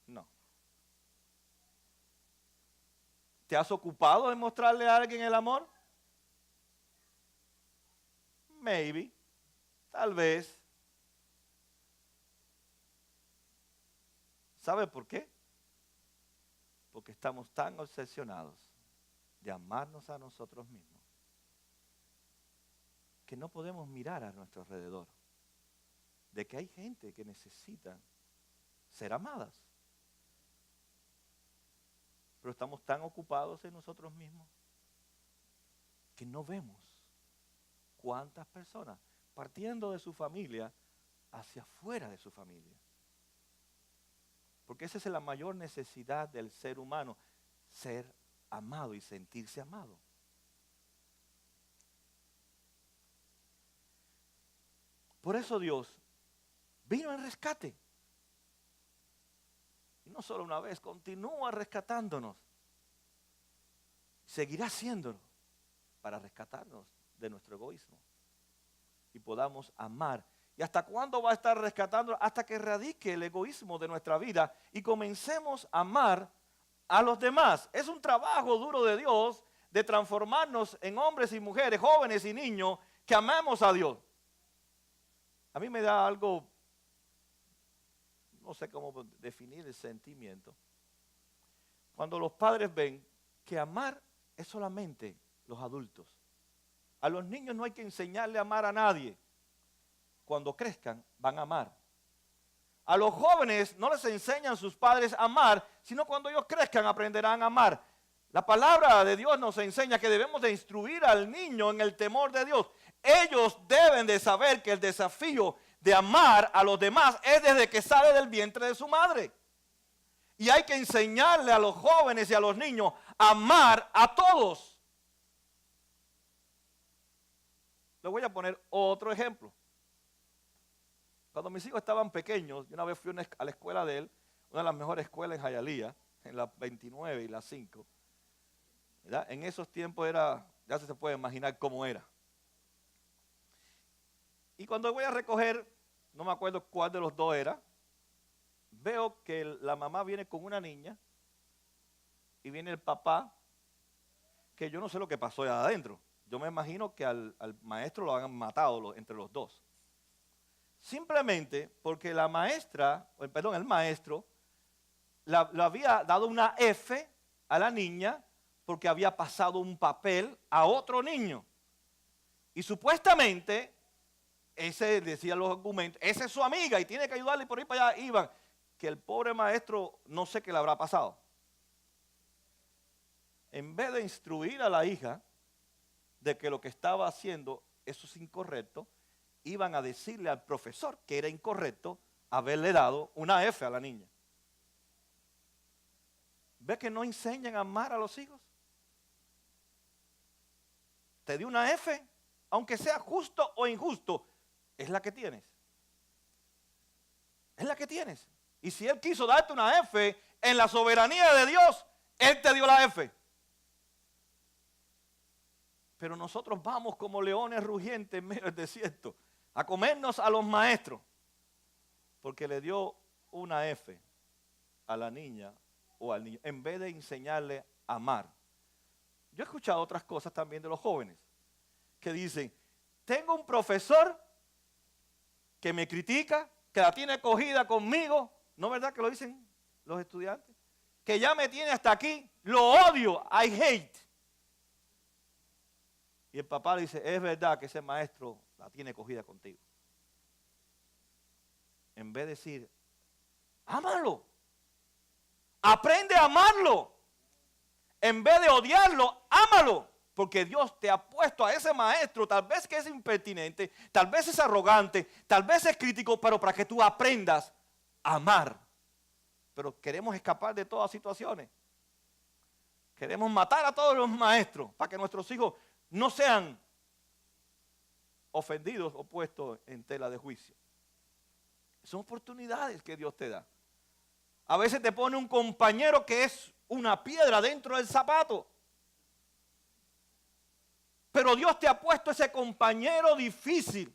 No. ¿Te has ocupado en mostrarle a alguien el amor? Maybe, tal vez. ¿Sabe por qué? Porque estamos tan obsesionados de amarnos a nosotros mismos que no podemos mirar a nuestro alrededor, de que hay gente que necesita ser amadas. Pero estamos tan ocupados en nosotros mismos que no vemos cuántas personas, partiendo de su familia, hacia afuera de su familia. Porque esa es la mayor necesidad del ser humano, ser amado y sentirse amado. Por eso Dios vino en rescate. Y no solo una vez, continúa rescatándonos. Seguirá haciéndolo para rescatarnos de nuestro egoísmo. Y podamos amar. ¿Y hasta cuándo va a estar rescatando? Hasta que erradique el egoísmo de nuestra vida y comencemos a amar a los demás. Es un trabajo duro de Dios de transformarnos en hombres y mujeres, jóvenes y niños, que amamos a Dios. A mí me da algo, no sé cómo definir el sentimiento. Cuando los padres ven que amar es solamente los adultos. A los niños no hay que enseñarle a amar a nadie. Cuando crezcan van a amar. A los jóvenes no les enseñan sus padres a amar, sino cuando ellos crezcan aprenderán a amar. La palabra de Dios nos enseña que debemos de instruir al niño en el temor de Dios. Ellos deben de saber que el desafío de amar a los demás es desde que sale del vientre de su madre. Y hay que enseñarle a los jóvenes y a los niños a amar a todos. Le voy a poner otro ejemplo. Cuando mis hijos estaban pequeños, yo una vez fui a la escuela de él, una de las mejores escuelas en Hialeah, en la 29 y la 5. ¿Verdad? En esos tiempos ya se puede imaginar cómo era. Y cuando voy a recoger, no me acuerdo cuál de los dos era, veo que la mamá viene con una niña y viene el papá, que yo no sé lo que pasó allá adentro. Yo me imagino que al maestro lo han matado entre los dos. Simplemente porque el maestro le había dado una F a la niña porque había pasado un papel a otro niño. Y supuestamente, ese decía los argumentos, esa es su amiga y tiene que ayudarle y por ahí para allá iban. Que el pobre maestro no sé qué le habrá pasado. En vez de instruir a la hija de que lo que estaba haciendo eso es incorrecto, iban a decirle al profesor que era incorrecto haberle dado una F a la niña. ¿Ves que no enseñan a amar a los hijos? Te dio una F, aunque sea justo o injusto, es la que tienes. Es la que tienes. Y si Él quiso darte una F en la soberanía de Dios, Él te dio la F. Pero nosotros vamos como leones rugientes en medio del desierto a comernos a los maestros porque le dio una F a la niña o al niño en vez de enseñarle a amar. Yo he escuchado otras cosas también de los jóvenes que dicen, tengo un profesor que me critica, que la tiene cogida conmigo, ¿no es verdad que lo dicen los estudiantes? Que ya me tiene hasta aquí, lo odio, I hate. Y el papá le dice, es verdad que ese maestro la tiene cogida contigo. En vez de decir, ámalo, aprende a amarlo. En vez de odiarlo, ámalo. Porque Dios te ha puesto a ese maestro, tal vez que es impertinente, tal vez es arrogante, tal vez es crítico, pero para que tú aprendas a amar. Pero queremos escapar de todas situaciones. Queremos matar a todos los maestros para que nuestros hijos no sean ofendidos o puestos en tela de juicio. Son oportunidades que Dios te da. A veces te pone un compañero que es una piedra dentro del zapato. Pero Dios te ha puesto ese compañero difícil,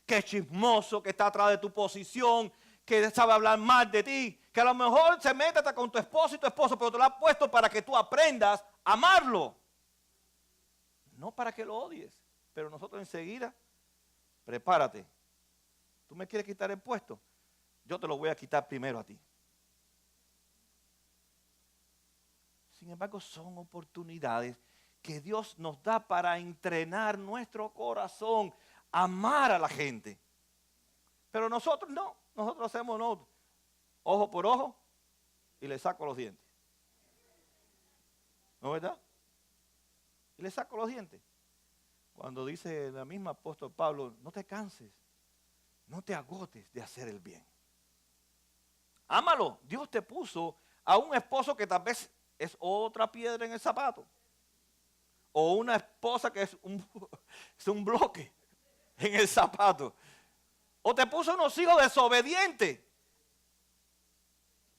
que es chismoso, que está atrás de tu posición, que sabe hablar mal de ti, que a lo mejor se mete hasta con tu esposo y tu esposo, pero te lo ha puesto para que tú aprendas a amarlo. No para que lo odies, pero nosotros enseguida, prepárate. ¿Tú me quieres quitar el puesto? Yo te lo voy a quitar primero a ti. Sin embargo, son oportunidades que Dios nos da para entrenar nuestro corazón, amar a la gente. Pero nosotros no, nosotros hacemos no, ojo por ojo y le saco los dientes. ¿No es verdad? Y le saco los dientes. Cuando dice la misma apóstol Pablo, no te canses, no te agotes de hacer el bien. Ámalo. Dios te puso a un esposo que tal vez es otra piedra en el zapato. O una esposa que es un bloque en el zapato. O te puso unos hijos desobedientes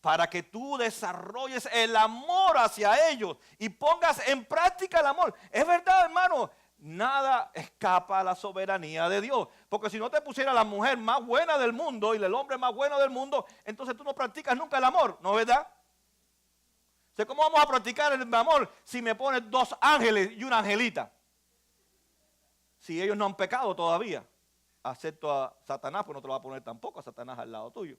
para que tú desarrolles el amor hacia ellos y pongas en práctica el amor. Es verdad, hermano, nada escapa a la soberanía de Dios. Porque si no te pusiera la mujer más buena del mundo y el hombre más bueno del mundo, entonces tú no practicas nunca el amor, ¿no es verdad? O sea, ¿cómo vamos a practicar el amor si me pones dos ángeles y una angelita? Si ellos no han pecado todavía. Acepto a Satanás, pues no te lo va a poner tampoco a Satanás al lado tuyo.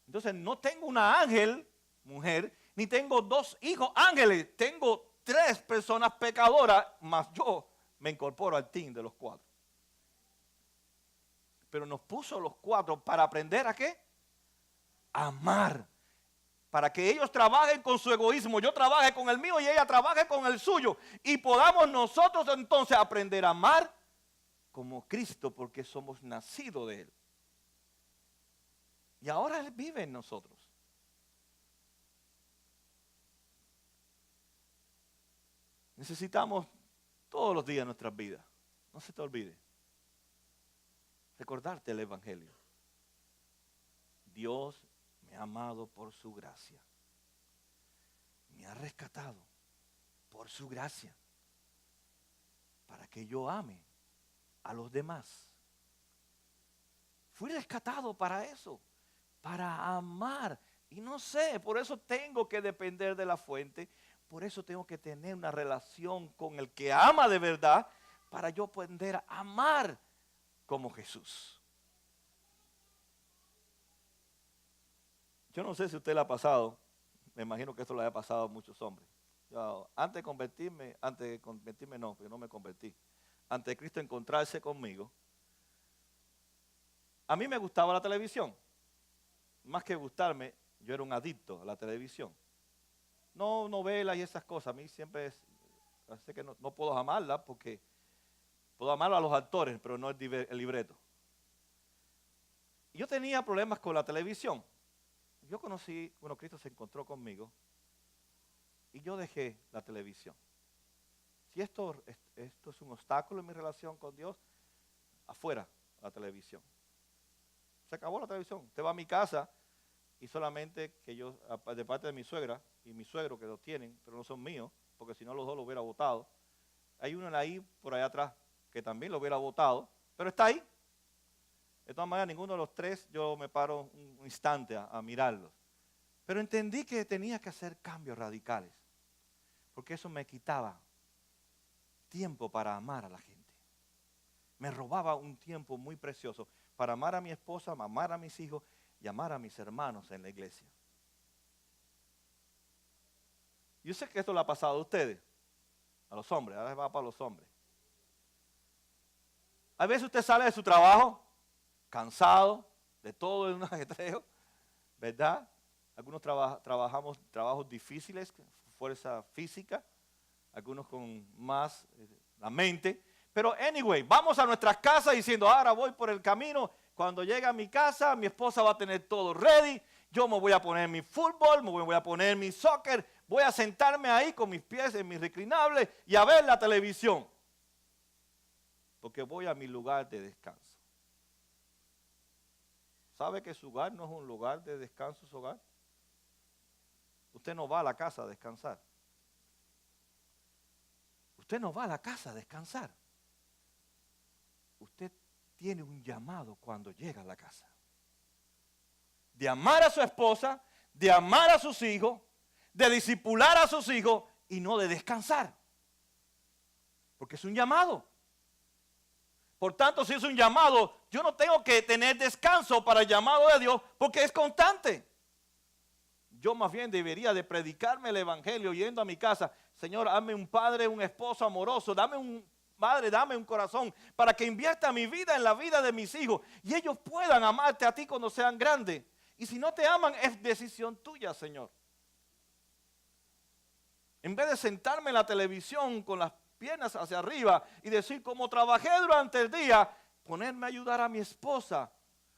Entonces no tengo una ángel, mujer, ni tengo dos hijos ángeles. Tengo 3 personas pecadoras, más yo me incorporo al team de los 4. Pero nos puso los 4 para aprender a ¿qué? A amar. Para que ellos trabajen con su egoísmo, yo trabaje con el mío y ella trabaje con el suyo. Y podamos nosotros entonces aprender a amar como Cristo, porque somos nacidos de Él. Y ahora Él vive en nosotros. Necesitamos todos los días de nuestras vidas No se te olvide recordarte el Evangelio. Dios me ha amado por su gracia. Me ha rescatado por su gracia. Para que yo ame a los demás. Fui rescatado para eso. Para amar. Y no sé, por eso tengo que depender de la fuente. Por eso tengo que tener una relación con el que ama de verdad. Para yo poder amar como Jesús. Yo no sé si a usted le ha pasado, me imagino que esto le haya pasado a muchos hombres. Yo, antes de convertirme no, porque no me convertí. Antes de Cristo encontrarse conmigo, a mí me gustaba la televisión. Más que gustarme, yo era un adicto a la televisión. No novelas y esas cosas, a mí siempre sé que no puedo amarla porque puedo amar a los actores, pero no el libreto. Yo tenía problemas con la televisión. Yo Cristo se encontró conmigo y yo dejé la televisión. Si esto es un obstáculo en mi relación con Dios, afuera la televisión. Se acabó la televisión. Usted va a mi casa y solamente que yo, de parte de mi suegra y mi suegro que lo tienen, pero no son míos, porque si no los dos lo hubiera votado. Hay uno ahí, por allá atrás, que también lo hubiera votado, pero está ahí. De todas maneras, ninguno de los tres, yo me paro un instante a mirarlos. Pero entendí que tenía que hacer cambios radicales, porque eso me quitaba tiempo para amar a la gente. Me robaba un tiempo muy precioso para amar a mi esposa, amar a mis hijos y amar a mis hermanos en la iglesia. Yo sé que esto le ha pasado a ustedes, a los hombres, ahora va para los hombres. A veces usted sale de su trabajo cansado de todo el ajetreo, ¿verdad? Algunos trabajamos trabajos difíciles, fuerza física, algunos con más la mente. Pero anyway, vamos a nuestras casas diciendo, ahora voy por el camino. Cuando llegue a mi casa, mi esposa va a tener todo ready. Yo me voy a poner mi fútbol, me voy a poner mi soccer. Voy a sentarme ahí con mis pies en mi reclinable y a ver la televisión. Porque voy a mi lugar de descanso. ¿Sabe que su hogar no es un lugar de descanso, su hogar? Usted no va a la casa a descansar. Usted no va a la casa a descansar. Usted tiene un llamado cuando llega a la casa. De amar a su esposa, de amar a sus hijos, de discipular a sus hijos y no de descansar. Porque es un llamado. Por tanto, si es un llamado, yo no tengo que tener descanso para el llamado de Dios porque es constante. Yo más bien debería de predicarme el evangelio yendo a mi casa. Señor, dame un padre, un esposo amoroso, dame un madre, dame un corazón para que invierta mi vida en la vida de mis hijos y ellos puedan amarte a ti cuando sean grandes. Y si no te aman, es decisión tuya, Señor. En vez de sentarme en la televisión con las piernas hacia arriba y decir, como trabajé durante el día, ponerme a ayudar a mi esposa,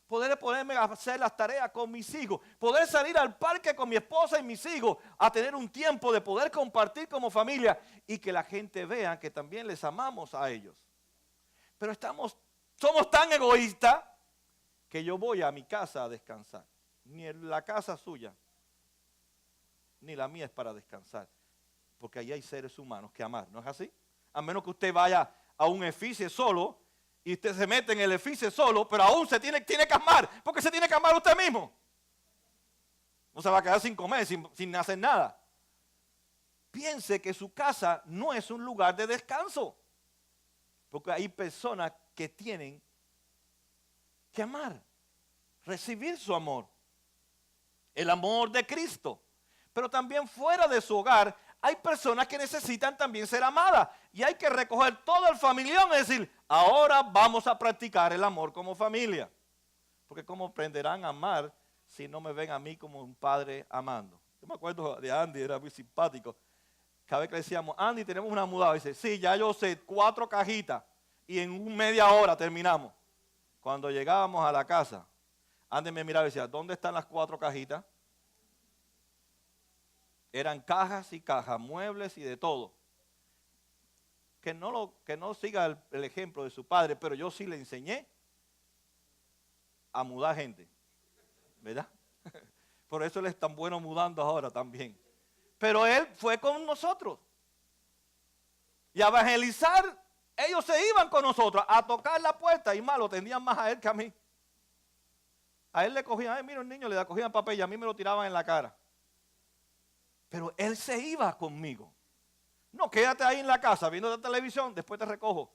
ponerme a hacer las tareas con mis hijos, poder salir al parque con mi esposa y mis hijos, a tener un tiempo de poder compartir como familia y que la gente vea que también les amamos a ellos. Pero somos tan egoístas que yo voy a mi casa a descansar. Ni la casa suya, ni la mía es para descansar. Porque ahí hay seres humanos que amar, ¿no es así? A menos que usted vaya a un edificio solo y usted se mete en el edificio solo, pero aún se tiene que amar, porque se tiene que amar usted mismo. No se va a quedar sin comer, sin hacer nada. Piense que su casa no es un lugar de descanso, porque hay personas que tienen que amar, recibir su amor, el amor de Cristo. Pero también fuera de su hogar hay personas que necesitan también ser amadas. Y hay que recoger todo el familión y decir, ahora vamos a practicar el amor como familia. Porque ¿cómo aprenderán a amar si no me ven a mí como un padre amando? Yo me acuerdo de Andy, era muy simpático. Cada vez que le decíamos, Andy, tenemos una mudada. Dice, sí, ya yo sé, 4 cajitas. Y en media hora terminamos. Cuando llegábamos a la casa, Andy me miraba y decía, ¿dónde están las 4 cajitas? Eran cajas y cajas, muebles y de todo. que no siga el ejemplo de su padre, pero yo sí le enseñé a mudar gente, ¿verdad? Por eso él es tan bueno mudando ahora también. Pero él fue con nosotros. Y a evangelizar, ellos se iban con nosotros a tocar la puerta y más lo tendían más a él que a mí. A él le cogían, mira un niño, le cogían papel y a mí me lo tiraban en la cara. Pero él se iba conmigo. No, quédate ahí en la casa viendo la televisión, después te recojo.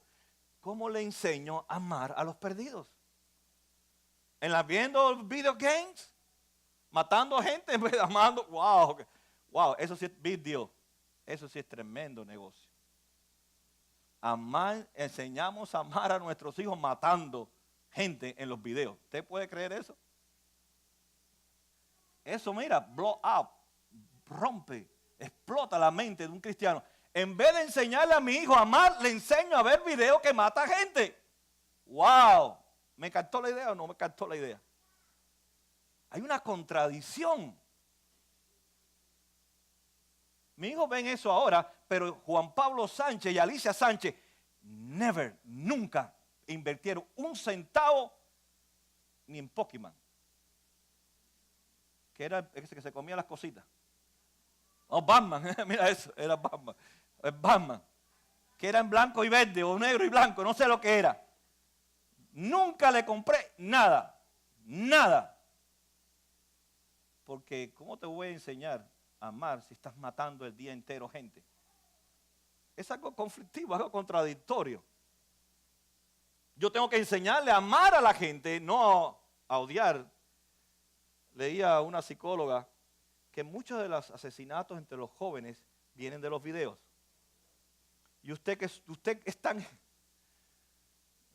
¿Cómo le enseño a amar a los perdidos? Viendo video games, matando gente, amando. Wow, eso sí es big deal. Eso sí es tremendo negocio. Enseñamos a amar a nuestros hijos matando gente en los videos. ¿Usted puede creer eso? Eso, mira, blow up, rompe, explota la mente de un cristiano. En vez de enseñarle a mi hijo a amar, le enseño a ver videos que mata gente. ¡Wow! ¿Me captó la idea o no me captó la idea? Hay una contradicción. Mi hijo ven eso ahora, pero Juan Pablo Sánchez y Alicia Sánchez nunca invirtieron un centavo ni en Pokémon. Que era ese que se comía las cositas. Oh, Batman, mira eso, era Batman. Es Batman. Que era en blanco y verde o negro y blanco, no sé lo que era. Nunca le compré nada, nada. Porque ¿cómo te voy a enseñar a amar si estás matando el día entero gente? Es algo conflictivo, algo contradictorio. Yo tengo que enseñarle a amar a la gente, no a odiar. Leía a una psicóloga que muchos de los asesinatos entre los jóvenes vienen de los videos. Y usted es tan...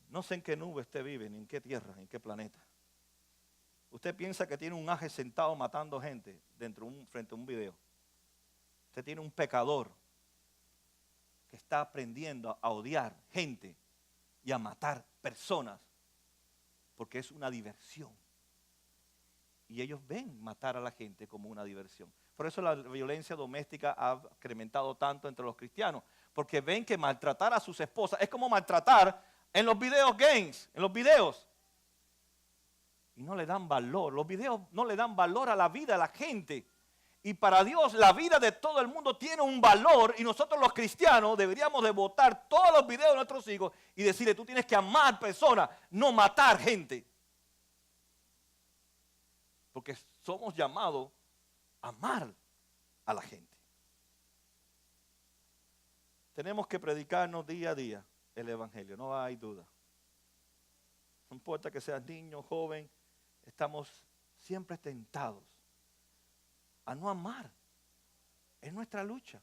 No sé en qué nube usted vive, ni en qué tierra, ni en qué planeta. Usted piensa que tiene un ángel sentado matando gente frente a un video. Usted tiene un pecador que está aprendiendo a odiar gente y a matar personas porque es una diversión. Y ellos ven matar a la gente como una diversión. Por eso la violencia doméstica ha incrementado tanto entre los cristianos, porque ven que maltratar a sus esposas es como maltratar en los video games, en los videos. Y no le dan valor, los videos no le dan valor a la vida de la gente. Y para Dios la vida de todo el mundo tiene un valor y nosotros los cristianos deberíamos de botar todos los videos de nuestros hijos y decirle, tú tienes que amar personas, no matar gente. Porque somos llamados a amar a la gente. Tenemos que predicarnos día a día el evangelio, no hay duda. No importa que seas niño, joven, estamos siempre tentados a no amar. Es nuestra lucha.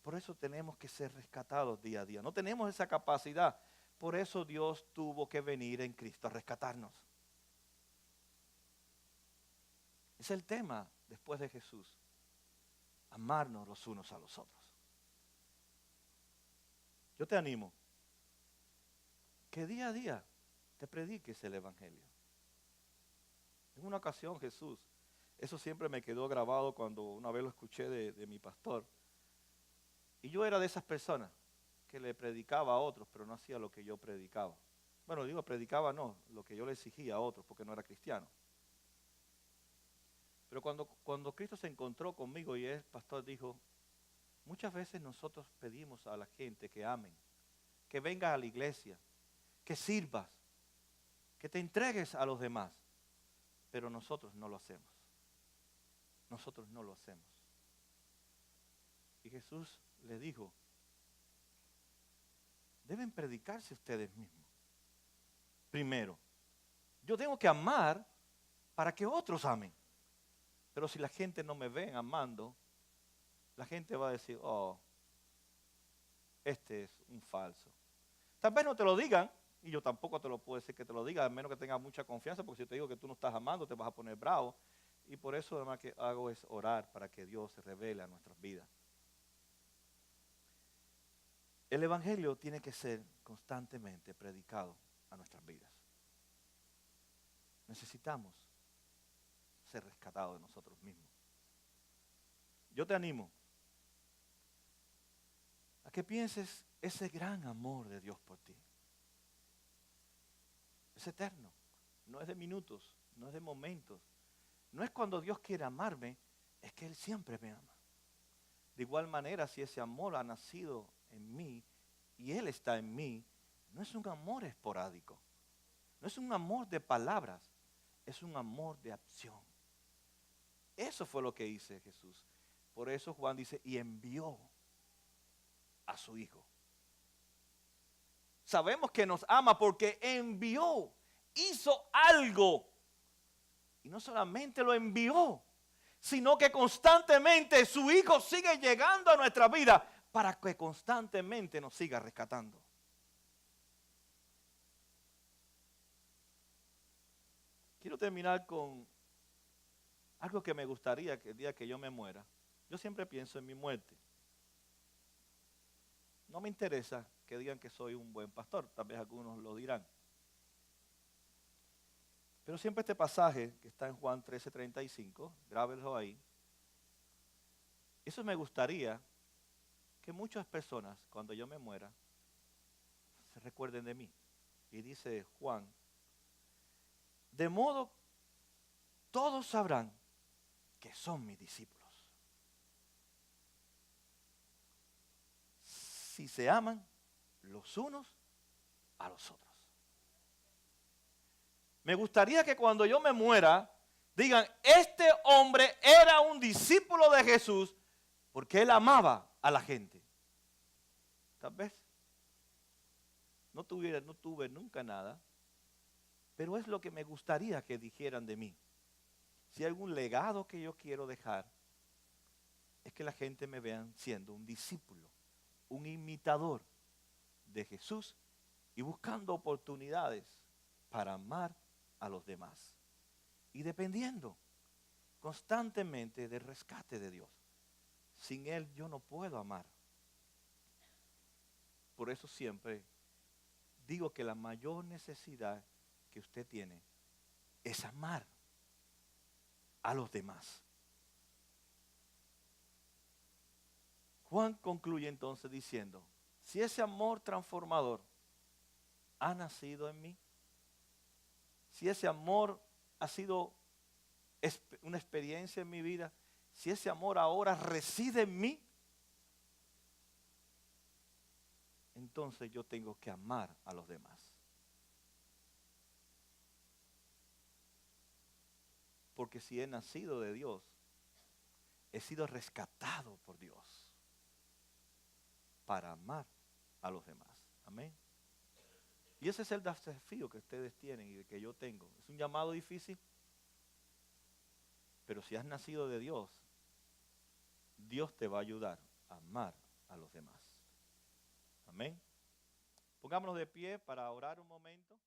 Por eso tenemos que ser rescatados día a día. No tenemos esa capacidad. Por eso Dios tuvo que venir en Cristo a rescatarnos. Es el tema después de Jesús. Amarnos los unos a los otros. Yo te animo que día a día te prediques el evangelio. En una ocasión Jesús, eso siempre me quedó grabado cuando una vez lo escuché de mi pastor. Y yo era de esas personas que le predicaba a otros, pero no hacía lo que yo predicaba. Bueno, digo predicaba no, lo que yo le exigía a otros porque no era cristiano. Pero cuando Cristo se encontró conmigo y el pastor dijo, muchas veces nosotros pedimos a la gente que amen, que vengas a la iglesia, que sirvas, que te entregues a los demás, pero nosotros no lo hacemos. Nosotros no lo hacemos. Y Jesús le dijo, deben predicarse ustedes mismos. Primero, yo tengo que amar para que otros amen. Pero si la gente no me ve amando, la gente va a decir, oh, este es un falso. Tal vez no te lo digan, y yo tampoco te lo puedo decir que te lo diga, a menos que tengas mucha confianza, porque si te digo que tú no estás amando, te vas a poner bravo. Y por eso además que hago es orar para que Dios se revele a nuestras vidas. El evangelio tiene que ser constantemente predicado a nuestras vidas. Necesitamos ser rescatados de nosotros mismos. Yo te animo a que pienses ese gran amor de Dios por ti. Es eterno, no es de minutos, no es de momentos. No es cuando Dios quiere amarme, es que Él siempre me ama. De igual manera, si ese amor ha nacido en mí y Él está en mí, no es un amor esporádico, no es un amor de palabras, es un amor de acción. Eso fue lo que hizo Jesús. Por eso Juan dice, y envió a su Hijo. Sabemos que nos ama porque envió, hizo algo. Y no solamente lo envió, sino que constantemente su Hijo sigue llegando a nuestra vida para que constantemente nos siga rescatando. Quiero terminar con algo que me gustaría que el día que yo me muera, yo siempre pienso en mi muerte. No me interesa que digan que soy un buen pastor, tal vez algunos lo dirán. Pero siempre este pasaje que está en Juan 13:35, grábenlo ahí. Eso me gustaría que muchas personas, cuando yo me muera, se recuerden de mí. Y dice Juan, de modo todos sabrán que son mis discípulos. Si se aman los unos a los otros. Me gustaría que cuando yo me muera, digan, este hombre era un discípulo de Jesús porque él amaba a la gente. Tal vez no tuve nunca nada, pero es lo que me gustaría que dijeran de mí. Si hay algún legado que yo quiero dejar, es que la gente me vea siendo un discípulo, un imitador de Jesús y buscando oportunidades para amar a los demás. Y dependiendo constantemente del rescate de Dios. Sin Él yo no puedo amar. Por eso siempre digo que la mayor necesidad que usted tiene es amar a los demás. Juan concluye entonces diciendo, si ese amor transformador ha nacido en mí, si ese amor ha sido una experiencia en mi vida, si ese amor ahora reside en mí, entonces yo tengo que amar a los demás. Porque si he nacido de Dios, he sido rescatado por Dios para amar a los demás. Amén. Y ese es el desafío que ustedes tienen y que yo tengo. Es un llamado difícil, pero si has nacido de Dios, Dios te va a ayudar a amar a los demás. Amén. Pongámonos de pie para orar un momento.